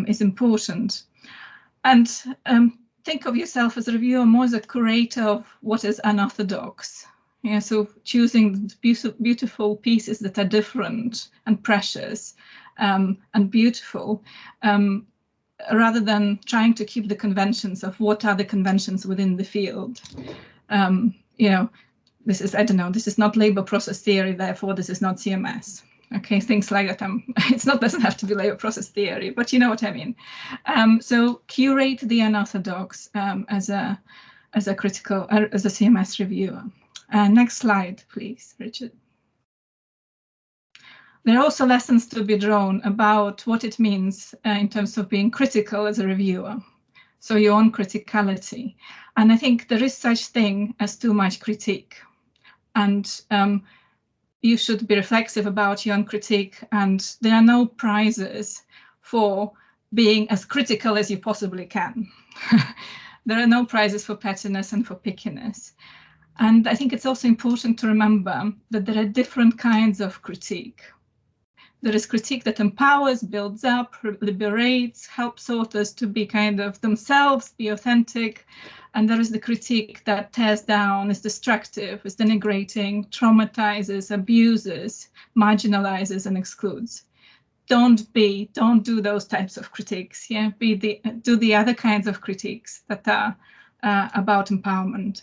is important. And think of yourself as a reviewer more as a curator of what is unorthodox. Yeah, so choosing beautiful pieces that are different and precious and beautiful, rather than trying to keep the conventions of what are the conventions within the field. This is, I don't know, this is not labor process theory, therefore this is not CMS. Okay, things like that. Doesn't have to be labor process theory, but you know what I mean. So curate the unorthodox as a CMS reviewer. Next slide, please, Richard. There are also lessons to be drawn about what it means in terms of being critical as a reviewer. So your own criticality. And I think there is such thing as too much critique. And you should be reflexive about your own critique. And there are no prizes for being as critical as you possibly can. There are no prizes for pettiness and for pickiness. And I think it's also important to remember that there are different kinds of critique. There is critique that empowers, builds up, liberates, helps authors to be kind of themselves, be authentic. And there is the critique that tears down, is destructive, is denigrating, traumatizes, abuses, marginalizes, and excludes. Don't do those types of critiques. Yeah, do the other kinds of critiques that are about empowerment.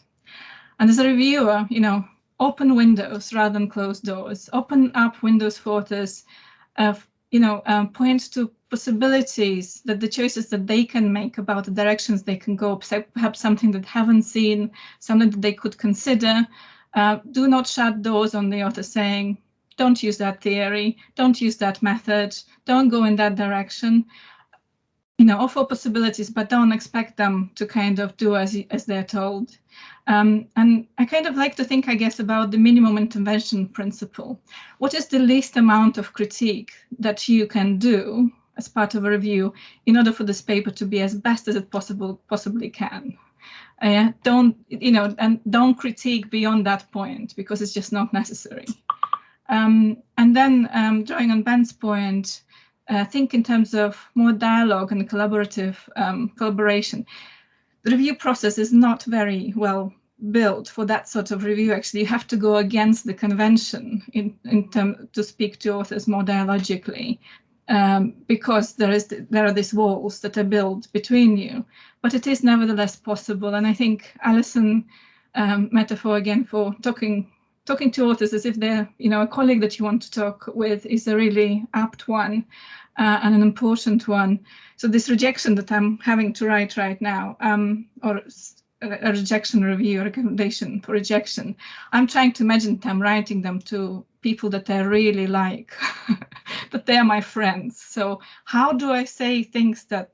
And as a reviewer, open windows rather than closed doors. Open up windows for authors. Point to possibilities, that the choices that they can make about the directions they can go, perhaps something that they haven't seen, something that they could consider. Do not shut doors on the author saying, don't use that theory, don't use that method, don't go in that direction. Offer possibilities, but don't expect them to kind of do as they're told. And I kind of like to think, I guess, about the minimum intervention principle. What is the least amount of critique that you can do as part of a review in order for this paper to be as best as it possibly can? don't, and don't critique beyond that point, because it's just not necessary. And then drawing on Ben's point, think in terms of more dialogue and collaborative collaboration. The review process is not very well built for that sort of review. Actually, you have to go against the convention in term to speak to authors more dialogically, because there are these walls that are built between you. But it is nevertheless possible, and I think Alison metaphor again for talking to authors as if they're a colleague that you want to talk with is a really apt one and an important one. So this rejection that I'm having to write right now, or a rejection review, a recommendation for rejection, I'm trying to imagine that I'm writing them to people that I really like, that they are my friends. So how do I say things that,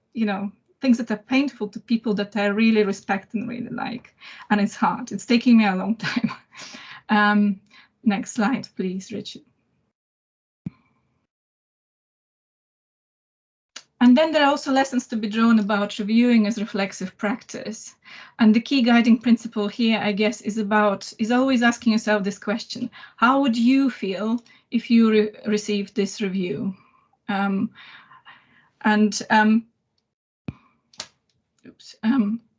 things that are painful to people that I really respect and really like? And it's hard. It's taking me a long time. Next slide, please, Richard. And then there are also lessons to be drawn about reviewing as reflexive practice. And the key guiding principle here, I guess, is always asking yourself this question: how would you feel if you received this review?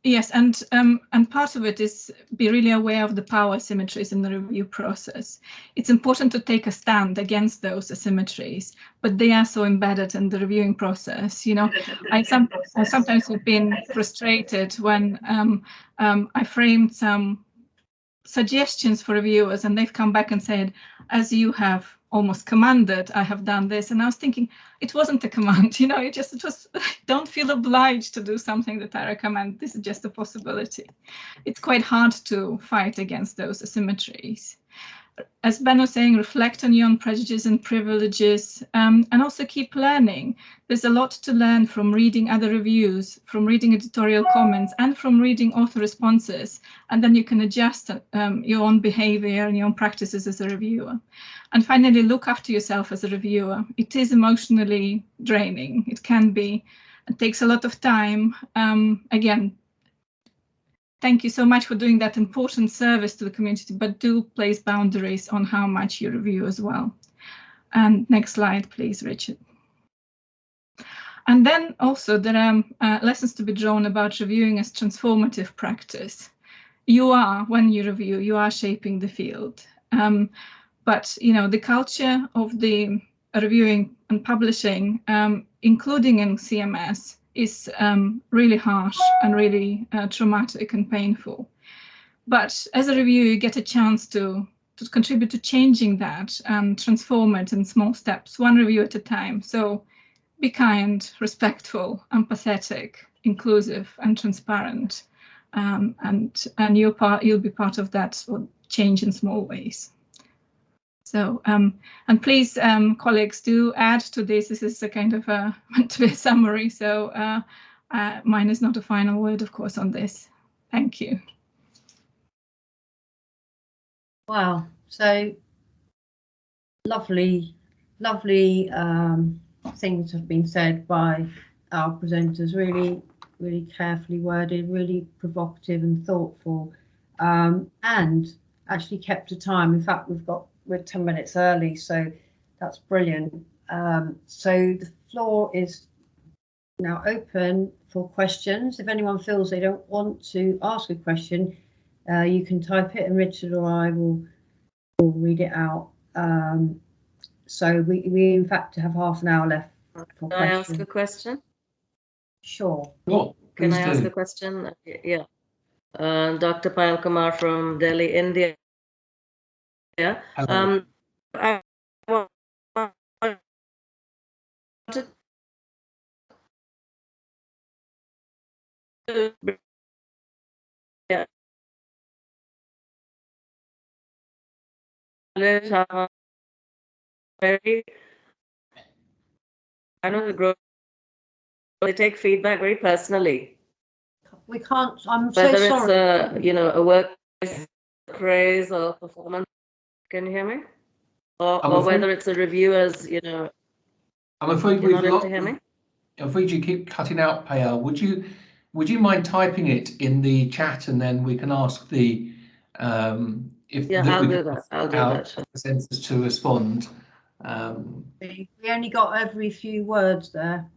Yes, and part of it is be really aware of the power asymmetries in the review process. It's important to take a stand against those asymmetries, but they are so embedded in the reviewing process. I sometimes have been frustrated when I framed some suggestions for reviewers and they've come back and said, as you have almost commanded, I have done this. And I was thinking, it wasn't a command, it was, don't feel obliged to do something that I recommend. This is just a possibility. It's quite hard to fight against those asymmetries. As Ben was saying, reflect on your own prejudices and privileges, and also keep learning. There's a lot to learn from reading other reviews, from reading editorial comments, and from reading author responses. And then you can adjust your own behavior and your own practices as a reviewer. And finally, look after yourself as a reviewer. It is emotionally draining. It can be. It takes a lot of time. Again, thank you so much for doing that important service to the community, but do place boundaries on how much you review as well. And next slide, please, Richard. And then also there are lessons to be drawn about reviewing as transformative practice. When you review, you are shaping the field. But the culture of the reviewing and publishing, including in CMS, is really harsh and really traumatic and painful. But as a reviewer, you get a chance to contribute to changing that and transform it in small steps, one review at a time. So be kind, respectful, empathetic, inclusive, and transparent. And you'll be part of that change in small ways. So, and please, colleagues, do add to this. This is a kind of meant to be a summary. So mine is not a final word, of course, on this. Thank you. Wow. So lovely things have been said by our presenters. Really, really carefully worded, really provocative and thoughtful, and actually kept to time. In fact, we're 10 minutes early, so that's brilliant. So the floor is now open for questions. If anyone feels they don't want to ask a question, you can type it and Richard or I will read it out. So we in fact have half an hour left for questions. Can I ask a question? Sure. Can I ask a question? Yeah. Dr. Payal Kumar from Delhi, India. Yeah. I know the growth. They take feedback very personally. We can't. I'm Whether so sorry. it's a work praise or performance. Can you hear me? Or whether it's a review as I'm afraid you're not able to hear me. I'm afraid you keep cutting out, Payal. Would you would you mind typing it in the chat, and then we can ask the if I'll do that. I'll do that. Sure. Presenters to respond. We only got every few words there.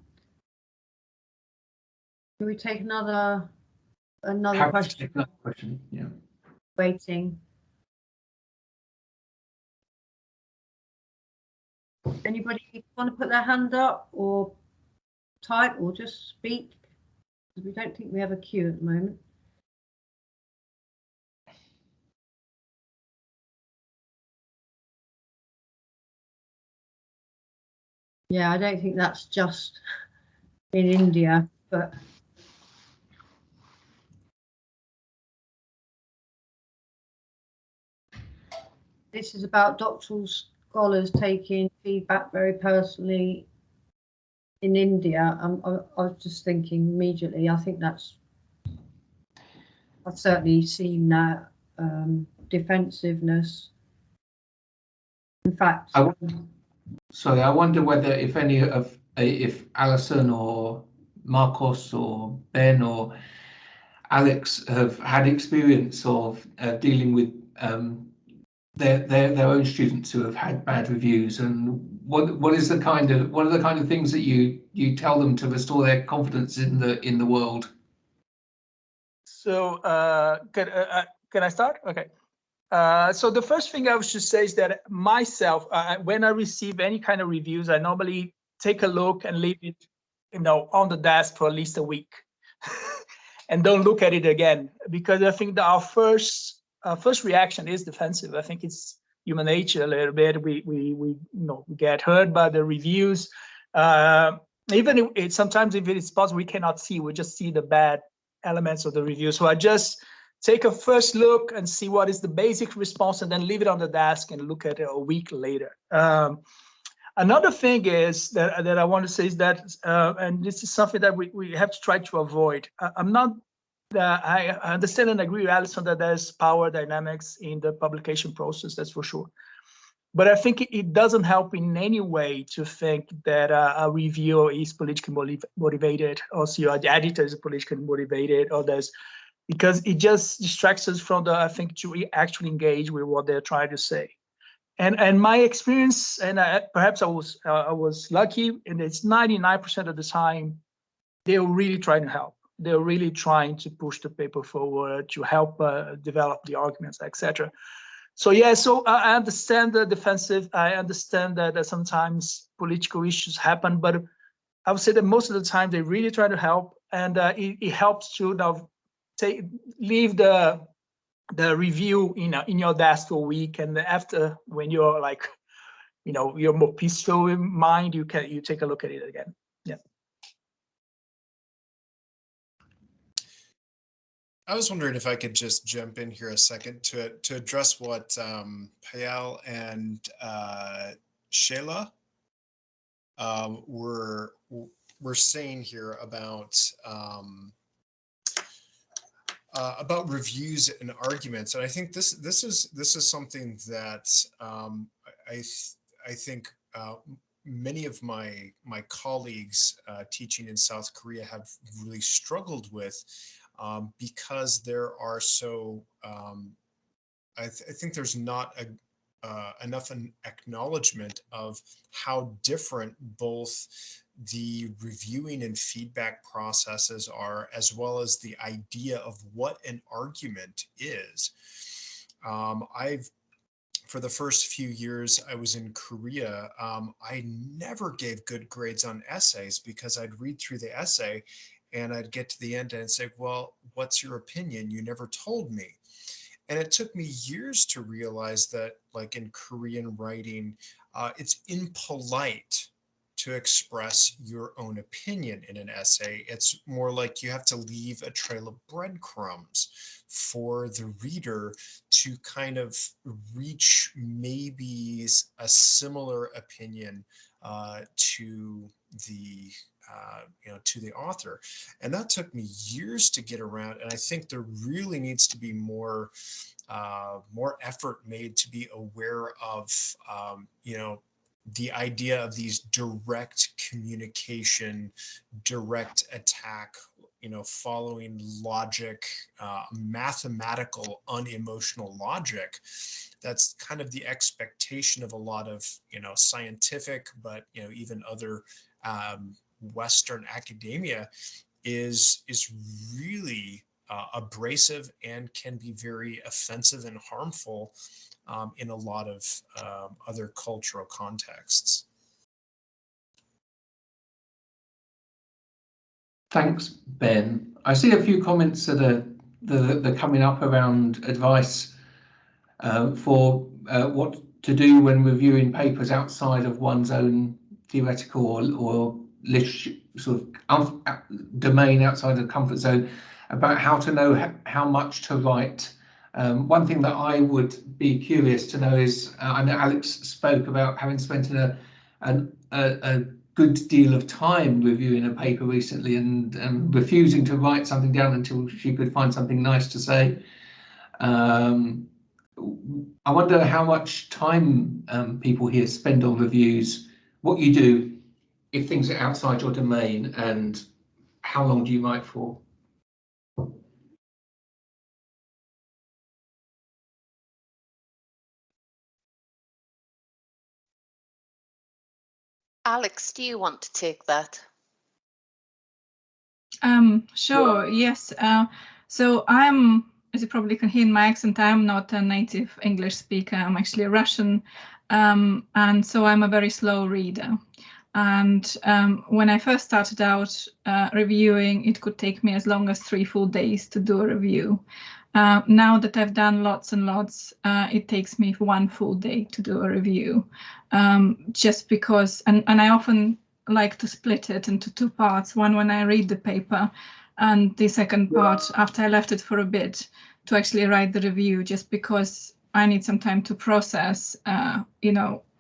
Can we take another question? Another question? Yeah. Waiting. Anybody want to put their hand up or type or just speak? Because we don't think we have a queue at the moment. Yeah, I don't think that's just in India, but this is about doctoral scholars taking feedback very personally in India. I was just thinking immediately, I think I've certainly seen that defensiveness. In fact, I wonder whether if Alison or Marcos or Ben or Alex have had experience of dealing with their own students who have had bad reviews, and what are the kind of things that you tell them to restore their confidence in the world? So can I start? Okay. So the first thing I should say is that myself, when I receive any kind of reviews, I normally take a look and leave it, on the desk for at least a week, and don't look at it again, because I think that our first reaction is defensive. I think it's human nature a little bit. We get hurt by the reviews. Even if sometimes if it is possible, we cannot see. We just see the bad elements of the review. So I just take a first look and see what is the basic response, and then leave it on the desk and look at it a week later. Another thing is that I want to say is that, and this is something that we have to try to avoid. I understand and agree with Alison that there's power dynamics in the publication process, that's for sure. But I think it doesn't help in any way to think that a reviewer is politically motivated, or the editor is politically motivated, or because it just distracts us from to actually engage with what they're trying to say. And my experience, and perhaps I was lucky, and it's 99% of the time, they're really trying to help. They're really trying to push the paper forward, to help develop the arguments, etc. So yeah, so I understand the defensive. I understand that sometimes political issues happen, but I would say that most of the time they really try to help, and it helps to leave the review in your desk for a week, and after, when you're you're more peaceful in mind, you take a look at it again. Yeah. I was wondering if I could just jump in here a second to address what Payal and Shayla were saying here about reviews and arguments, and I think this is something that I think many of my colleagues teaching in South Korea have really struggled with, because there are so I think there's not enough an acknowledgement of how different both the reviewing and feedback processes are, as well as the idea of what an argument is. For the first few years I was in Korea, I never gave good grades on essays, because I'd read through the essay and I'd get to the end and say, well, what's your opinion? You never told me. And it took me years to realize that, like in Korean writing, it's impolite to express your own opinion in an essay. It's more like you have to leave a trail of breadcrumbs for the reader to kind of reach maybe a similar opinion to the to the author. And that took me years to get around. And I think there really needs to be more effort made to be aware of, the idea of these direct communication, direct attack, following logic, mathematical, unemotional logic. That's kind of the expectation of a lot of, scientific, but, even other Western academia is really abrasive and can be very offensive and harmful in a lot of other cultural contexts. Thanks, Ben. I see a few comments that are coming up around advice for what to do when reviewing papers outside of one's own theoretical or sort of domain, outside of the comfort zone, about how to know how much to write. One thing that I would be curious to know is, I know Alex spoke about having spent a good deal of time reviewing a paper recently and refusing to write something down until she could find something nice to say. I wonder how much time people here spend on reviews, what you do if things are outside your domain, and how long do you write for? Alex, do you want to take that? Sure, yes. So I'm, as you probably can hear in my accent, I'm not a native English speaker. I'm actually Russian, and so I'm a very slow reader. And when I first started out reviewing, it could take me as long as 3 full days to do a review. Now that I've done lots and lots, it takes me 1 full day to do a review, just because, and I often like to split it into 2 parts, one when I read the paper, and the second part after I left it for a bit to actually write the review, just because I need some time to process,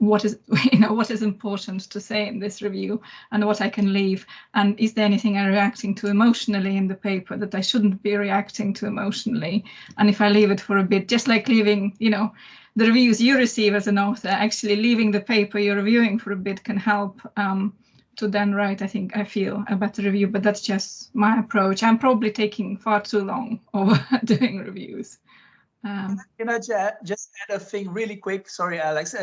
what is important to say in this review and what I can leave, and is there anything I'm reacting to emotionally in the paper that I shouldn't be reacting to emotionally. And if I leave it for a bit, just like leaving, the reviews you receive as an author, actually leaving the paper you're reviewing for a bit can help to then write, I feel, a better review. But that's just my approach. I'm probably taking far too long over doing reviews. Can I just add a thing really quick? Sorry, Alex.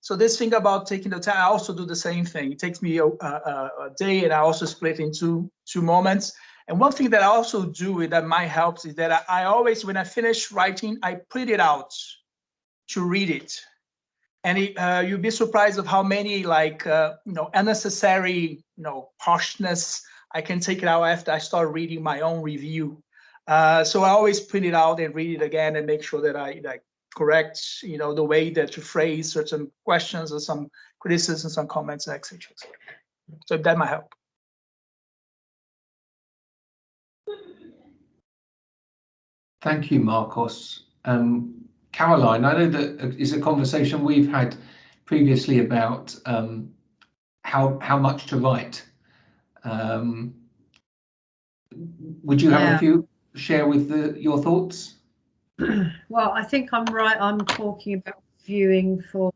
So this thing about taking the time, I also do the same thing. It takes me a day, and I also split into 2 moments. And one thing that I also do that might help is that I always, when I finish writing, I print it out to read it. And you'd be surprised of how many unnecessary harshness I can take it out after I start reading my own review. So I always print it out and read it again and make sure that I correct, the way that you phrase certain questions or some criticisms, some comments, etc. So that might help. Thank you, Marcos. Caroline, I know that is a conversation we've had previously about how much to write. Would you have a few share with your thoughts? Well, I think I'm right. I'm talking about reviewing for.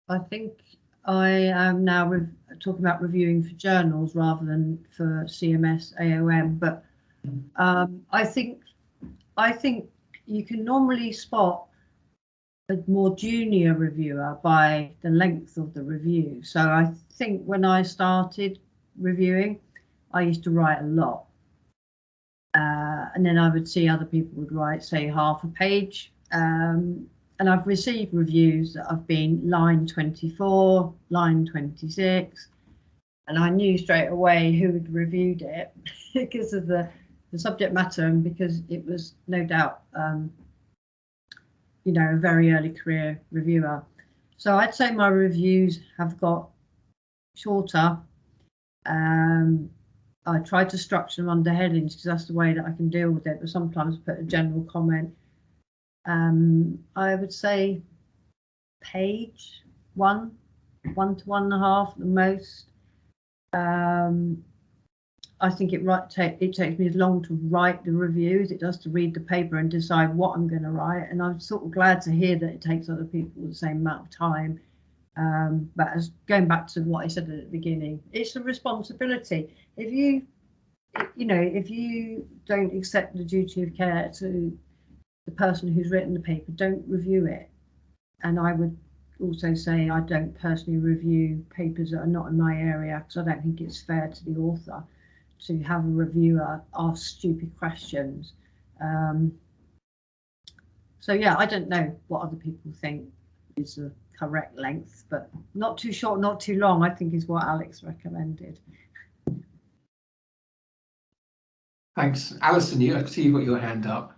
I think I am now talking about reviewing for journals rather than for CMS AOM. But I think you can normally spot a more junior reviewer by the length of the review. So I think when I started reviewing, I used to write a lot. And then I would see other people would write, say, half a page. And I've received reviews that have been line 24, line 26. And I knew straight away who had reviewed it because of the subject matter, and because it was no doubt, a very early career reviewer. So I'd say my reviews have got shorter. I try to structure them under headings because that's the way that I can deal with it, but sometimes put a general comment. I would say page 1 to 1.5 at the most. I think it takes me as long to write the review as it does to read the paper and decide what I'm going to write. And I'm sort of glad to hear that it takes other people the same amount of time. But as going back to what I said at the beginning, it's a responsibility. If you don't accept the duty of care to the person who's written the paper, don't review it. And I would also say I don't personally review papers that are not in my area, because I don't think it's fair to the author to have a reviewer ask stupid questions. So yeah, I don't know what other people think is the correct length, but not too short, not too long, I think is what Alex recommended. Thanks. Alison, I see you've got your hand up.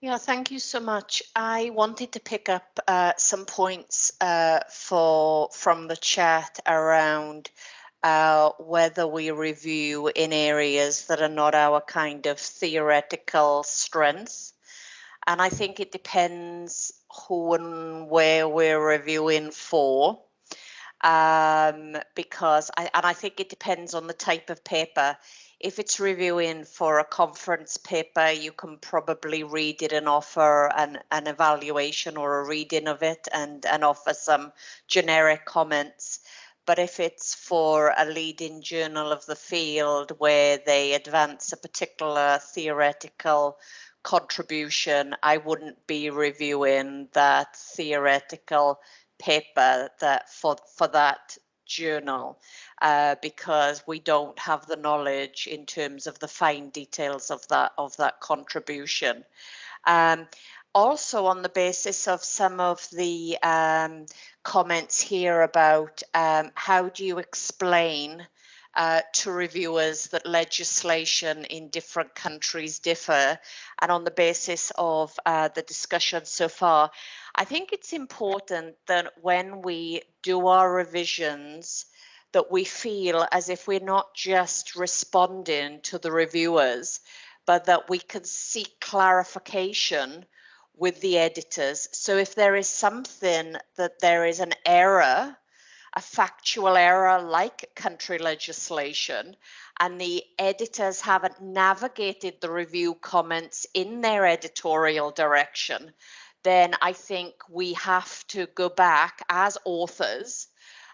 Yeah, thank you so much. I wanted to pick up some points from the chat around whether we review in areas that are not our kind of theoretical strengths. And I think it depends who and where we're reviewing for, because I think it depends on the type of paper. If it's reviewing for a conference paper, you can probably read it and offer an evaluation or a reading of it and offer some generic comments. But if it's for a leading journal of the field where they advance a particular theoretical contribution, I wouldn't be reviewing that theoretical paper that for that journal, because we don't have the knowledge in terms of the fine details of that contribution. Also, on the basis of some of the comments here about how do you explain to reviewers that legislation in different countries differ, and on the basis of the discussion so far, I think it's important that when we do our revisions, that we feel as if we're not just responding to the reviewers, but that we can seek clarification with the editors. So if there is something that there is an error, a factual error like country legislation, and the editors haven't navigated the review comments in their editorial direction, then I think we have to go back as authors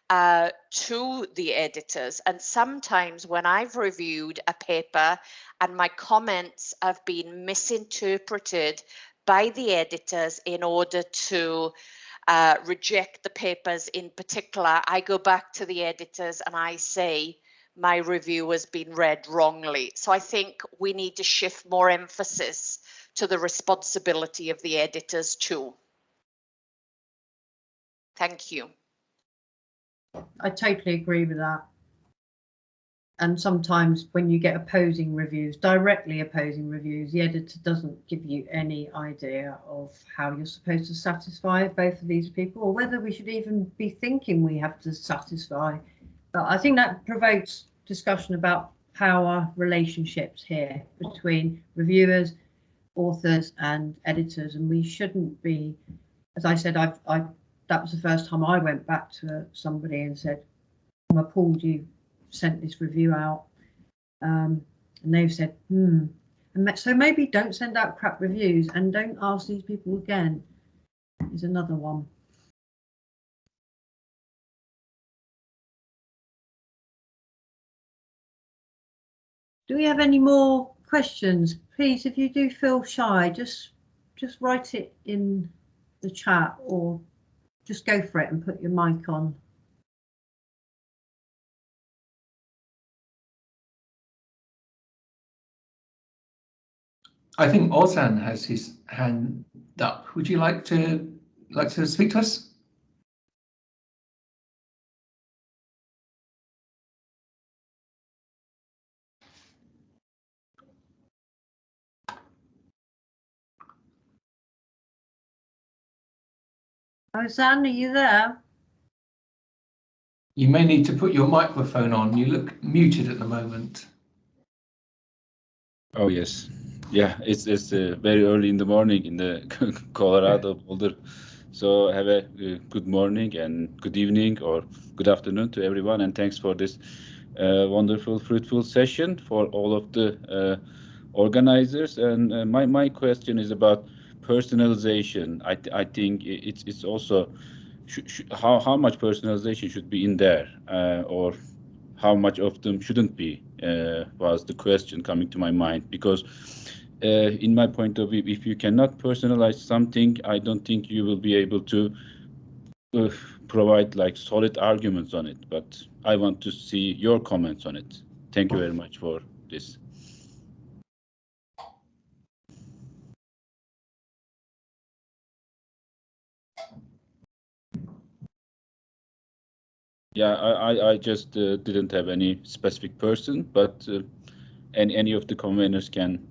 to the editors. And sometimes when I've reviewed a paper and my comments have been misinterpreted by the editors in order to reject the papers in particular, I go back to the editors and I say my review has been read wrongly. So I think we need to shift more emphasis to the responsibility of the editors too. Thank you. I totally agree with that. And sometimes when you get opposing reviews, directly opposing reviews, the editor doesn't give you any idea of how you're supposed to satisfy both of these people, or whether we should even be thinking we have to satisfy. But I think that provokes discussion about power relationships here between reviewers, authors and editors, and we shouldn't be, as I said, that was the first time I went back to somebody and said, I'm appalled you sent this review out, and they've said, and so maybe don't send out crap reviews and don't ask these people again, is another one. Do we have any more questions? Please, if you do feel shy, just write it in the chat or just go for it and put your mic on. I think Ozan has his hand up. Would you like to speak to us? Ozan, are you there? You may need to put your microphone on. You look muted at the moment. Oh yes, yeah. It's very early in the morning in the Colorado Boulder. So have a good morning and good evening or good afternoon to everyone, and thanks for this wonderful, fruitful session for all of the organizers. And my question is about personalization. I think it's also how much personalization should be in there, or how much of them shouldn't be, was the question coming to my mind. Because in my point of view, if you cannot personalize something, I don't think you will be able to provide like solid arguments on it. But I want to see your comments on it. Thank you very much for this. Yeah, I just didn't have any specific person, but any of the conveners can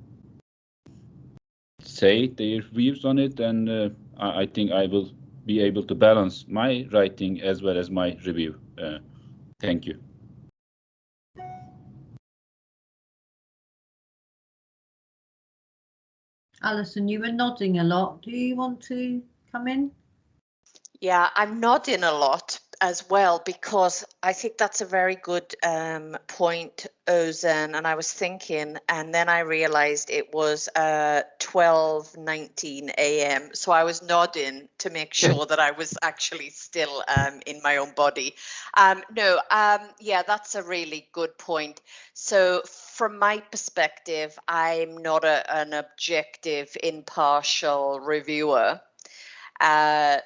say their views on it, and I think I will be able to balance my writing as well as my review. Thank you. Alison, you were nodding a lot. Do you want to come in? Yeah, I'm nodding a lot as well, because I think that's a very good point, Ozan. And I was thinking, and then I realized it was 12:19 a.m. So I was nodding to make sure that I was actually still in my own body. Yeah, that's a really good point. So from my perspective, I'm not an objective, impartial reviewer.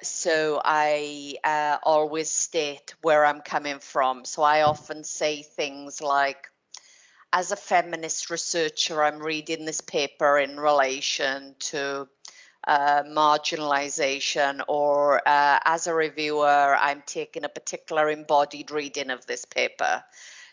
So I always state where I'm coming from. So I often say things like, as a feminist researcher, I'm reading this paper in relation to marginalization, or as a reviewer, I'm taking a particular embodied reading of this paper.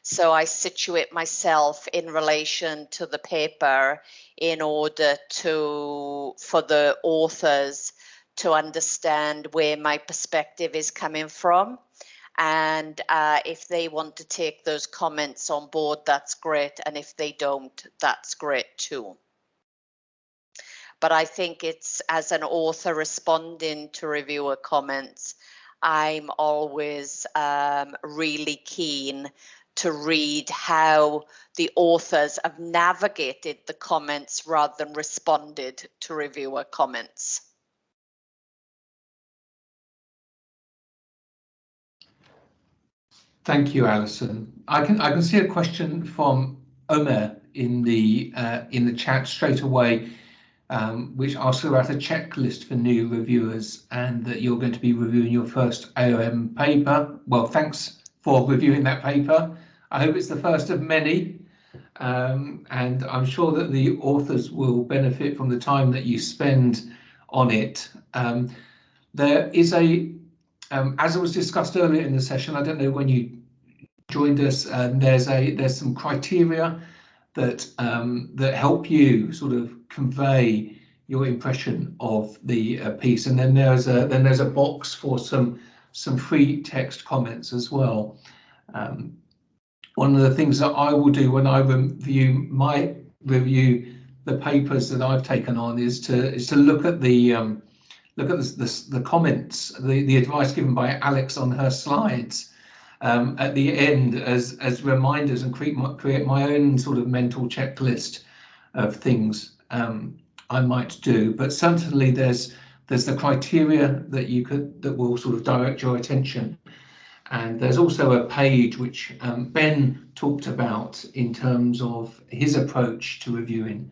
So I situate myself in relation to the paper in order for the authors to understand where my perspective is coming from. And if they want to take those comments on board, that's great. And if they don't, that's great too. But I think it's, as an author responding to reviewer comments, I'm always really keen to read how the authors have navigated the comments rather than responded to reviewer comments. Thank you, Alison. I can see a question from Omer in the chat straight away, which asks about a checklist for new reviewers, and that you're going to be reviewing your first AOM paper. Well, thanks for reviewing that paper. I hope it's the first of many, and I'm sure that the authors will benefit from the time that you spend on it. There is as it was discussed earlier in the session, I don't know when you joined us, there's some criteria that that help you sort of convey your impression of the piece, and then there's a box for some free text comments as well. One of the things that I will do when I review the papers that I've taken on is to look at the comments, the advice given by Alex on her slides at the end as reminders, and create my own sort of mental checklist of things I might do. But certainly there's the criteria that will sort of direct your attention. And there's also a page which Ben talked about in terms of his approach to reviewing.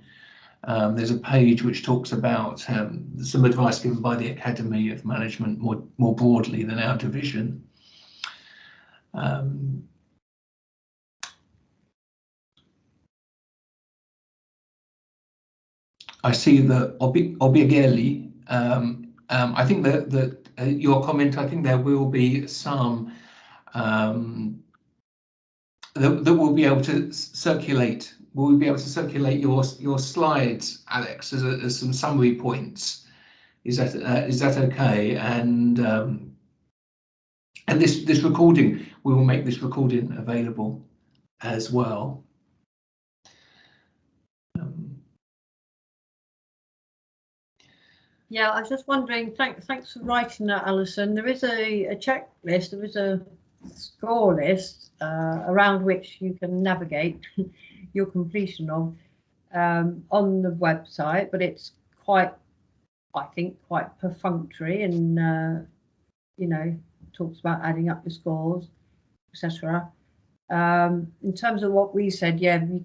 There's a page which talks about some advice given by the Academy of Management more broadly than our division. I see that Obiegeli, I think that your comment, I think there will be some that will be able to circulate. Will we be able to circulate your slides, Alex, as some summary points? Is that okay? And this recording, we will make this recording available as well. Yeah, I was just wondering, thanks for writing that, Alison. There is a checklist, there is a score list, around which you can navigate your completion of on the website, but it's quite, I think, quite perfunctory, and you know, talks about adding up your scores, etc. In terms of what we said, yeah, you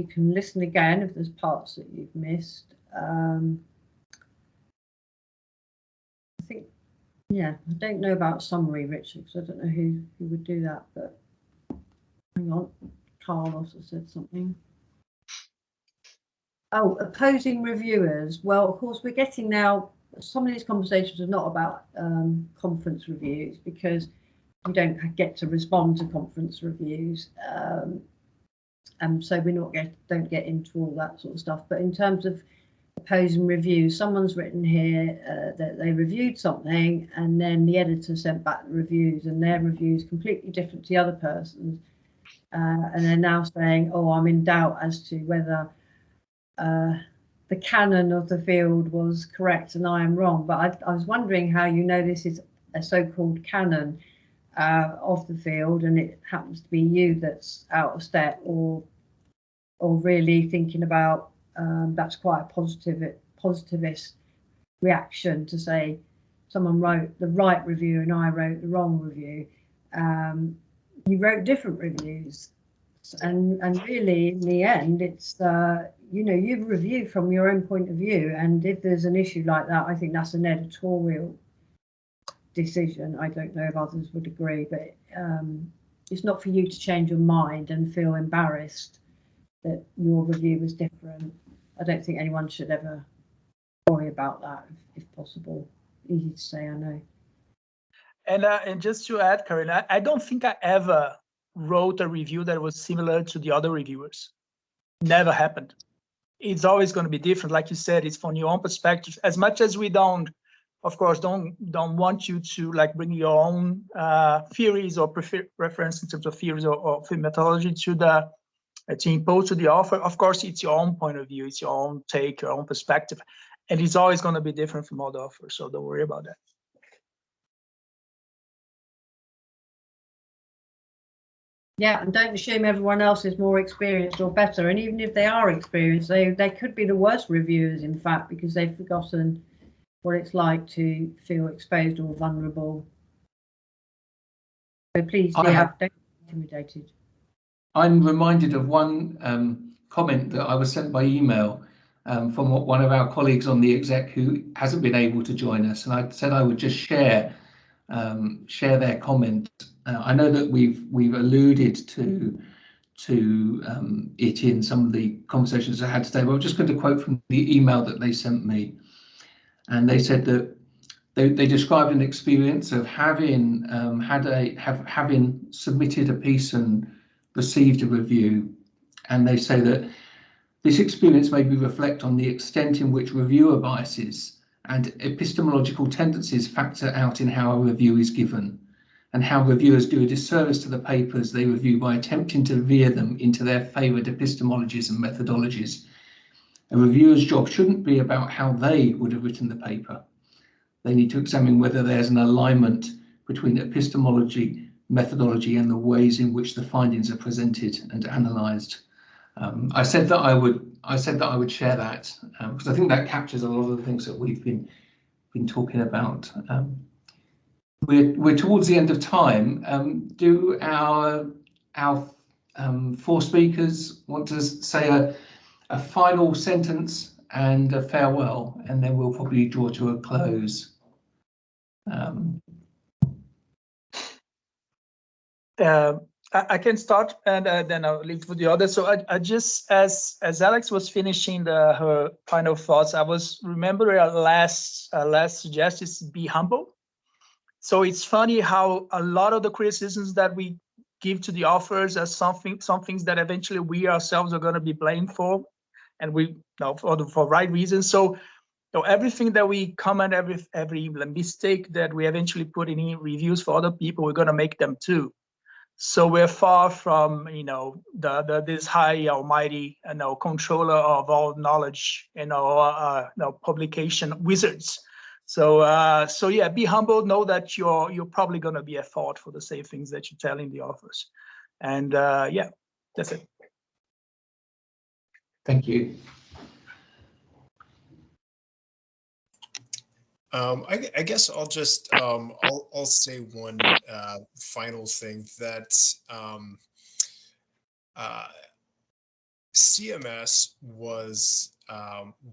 can listen again if there's parts that you've missed. I think, yeah, I don't know about summary, Richard, because I don't know who would do that, but hang on, Carl also said something. Oh, opposing reviewers. Well, of course, we're getting now, some of these conversations are not about conference reviews, because you don't get to respond to conference reviews. And so we don't get into all that sort of stuff. But in terms of opposing reviews, someone's written here that they reviewed something, and then the editor sent back the reviews, and their reviews completely different to the other person's. And they're now saying, oh, I'm in doubt as to whether the canon of the field was correct and I am wrong. But I was wondering how you know this is a so-called canon of the field, and it happens to be you that's out of step, or really thinking about that's quite a positivist reaction to say someone wrote the right review and I wrote the wrong review. You wrote different reviews, and really in the end it's you know, you review from your own point of view, and if there's an issue like that, I think that's an editorial decision. I don't know if others would agree, but it's not for you to change your mind and feel embarrassed that your review was different. I don't think anyone should ever worry about that, if possible. Easy to say, I know. And just to add, Caroline, I don't think I ever wrote a review that was similar to the other reviewers. Never happened. It's always going to be different. Like you said, it's from your own perspective. As much as we don't, of course, don't want you to like bring your own theories or preference in terms of theories or methodology to impose to the author. Of course, it's your own point of view, it's your own take, your own perspective, and it's always going to be different from other authors. So don't worry about that. Yeah, and don't assume everyone else is more experienced or better. And even if they are experienced, they could be the worst reviewers, in fact, because they've forgotten what it's like to feel exposed or vulnerable. So please, don't be intimidated. I'm reminded of one comment that I was sent by email from one of our colleagues on the exec who hasn't been able to join us, and I said I would just share their comment. I know that we've alluded to it in some of the conversations I had today, but I'm just going to quote from the email that they sent me. And they said that they described an experience of having having submitted a piece and received a review, and they say that this experience made me reflect on the extent in which reviewer biases and epistemological tendencies factor out in how a review is given, and how reviewers do a disservice to the papers they review by attempting to veer them into their favoured epistemologies and methodologies. A reviewer's job shouldn't be about how they would have written the paper. They need to examine whether there's an alignment between epistemology, methodology, and the ways in which the findings are presented and analysed. I said that I would share that because I think that captures a lot of the things that we've been talking about. We're towards the end of time. Do our four speakers want to say a final sentence and a farewell, and then we'll probably draw to a close. I can start, and then I'll leave for the others. So I just, as Alex was finishing her final thoughts, I was remembering our last suggestion is be humble. So it's funny how a lot of the criticisms that we give to the authors are some things that eventually we ourselves are going to be blamed for, and we for right reasons. So everything that we comment, every mistake that we eventually put in reviews for other people, we're going to make them too. So we're far from this high almighty controller of all knowledge, publication wizards. So yeah, be humble. Know that you're probably going to be at fault for the same things that you're telling the authors. And yeah, that's it. Thank you. I guess I'll just I'll say one final thing that CMS was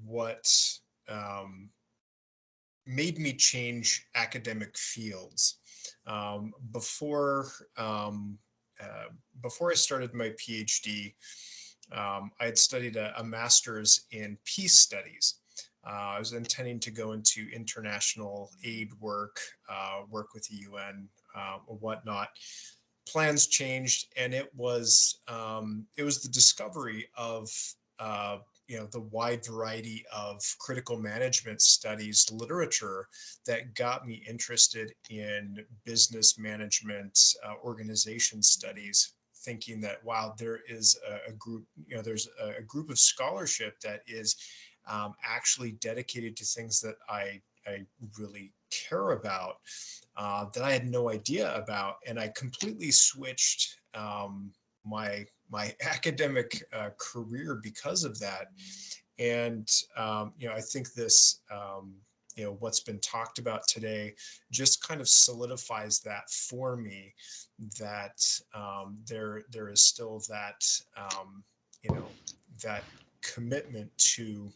what made me change academic fields. Before I started my PhD, I had studied a master's in peace studies. I was intending to go into international aid work, work with the UN or whatnot. Plans changed, and it was the discovery of the wide variety of critical management studies literature that got me interested in business management, organization studies, thinking that, wow, there is a group, there's a group of scholarship that is actually dedicated to things that I really care about, that I had no idea about. And I completely switched my academic career because of that. And I think this what's been talked about today just kind of solidifies that for me, that there is still that that commitment to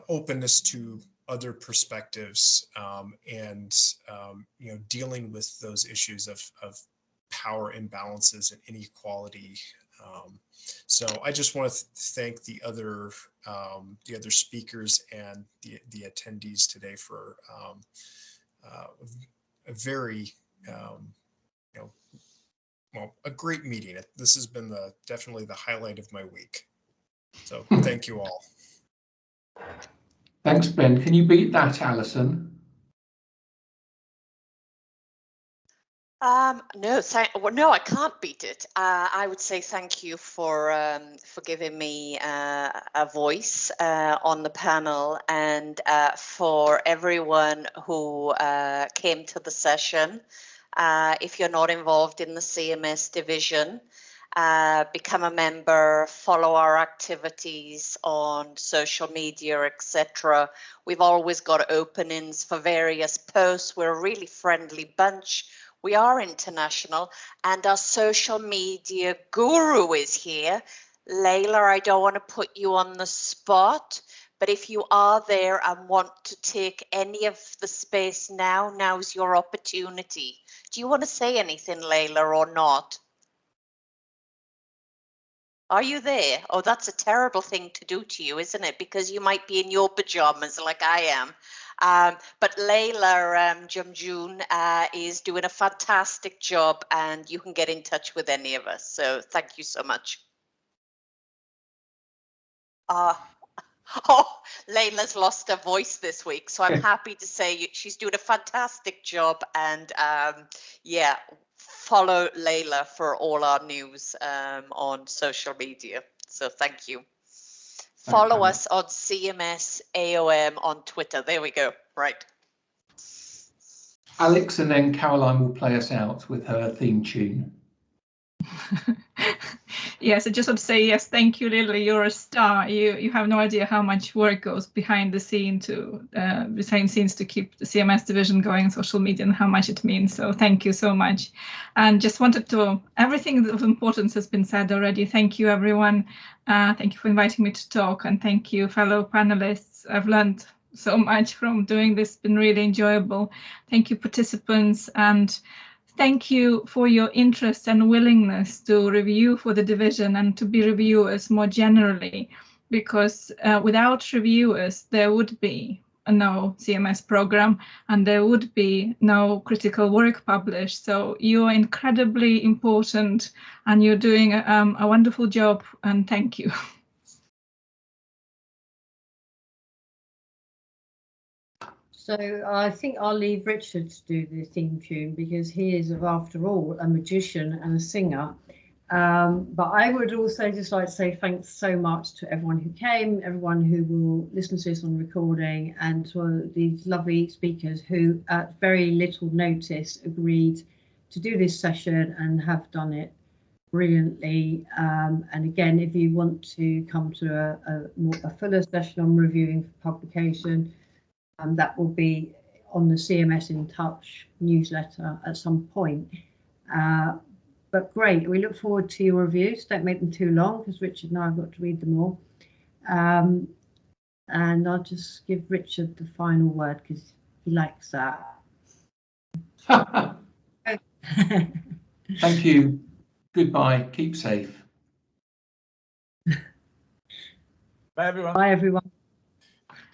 openness to other perspectives, and dealing with those issues of power imbalances and inequality. So I just want to thank the other speakers and the attendees today for a very a great meeting. This has been definitely the highlight of my week. So thank you all. Thanks, Ben. Can you beat that, Alison? No, I can't beat it. I would say thank you for giving me a voice on the panel, and for everyone who came to the session. If you're not involved in the CMS division, become a member, follow our activities on social media, etc. We've always got openings for various posts. We're a really friendly bunch. We are international, and our social media guru is here. Layla, I don't want to put you on the spot, but if you are there and want to take any of the space now, now's your opportunity. Do you want to say anything, Layla, or not? Are you there? Oh, that's a terrible thing to do to you, isn't it? Because you might be in your pajamas like I am. But Layla Jamjoon is doing a fantastic job, and you can get in touch with any of us. So thank you so much. Oh, Layla's lost her voice this week, so I'm happy to say she's doing a fantastic job. And yeah, follow Layla for all our news on social media. So thank you. Follow us on CMS AOM on Twitter. There we go. Right. Alex, and then Caroline will play us out with her theme tune. Yes, I just want to say yes, thank you, Lily. You're a star. You have no idea how much work goes behind the scenes to keep the CMS division going on social media, and how much it means. So thank you so much. And just wanted to, everything of importance has been said already. Thank you, everyone. Thank you for inviting me to talk, and thank you, fellow panelists. I've learned so much from doing this. It's been really enjoyable. Thank you, participants, and thank you for your interest and willingness to review for the division and to be reviewers more generally, because without reviewers, there would be no CMS program and there would be no critical work published. So you are incredibly important and you're doing a wonderful job, and thank you. So I think I'll leave Richard to do the theme tune, because he is, after all, a magician and a singer, But I would also just like to say thanks so much to everyone who came, everyone who will listen to this on recording, and to these lovely speakers who at very little notice agreed to do this session and have done it brilliantly. And again, if you want to come to a fuller session on reviewing for publication, that will be on the CMS in Touch newsletter at some point. But great, we look forward to your reviews. Don't make them too long, because Richard and I have got to read them all. And I'll just give Richard the final word, because he likes that. Thank you. Goodbye. Keep safe. Bye, everyone. Bye, everyone.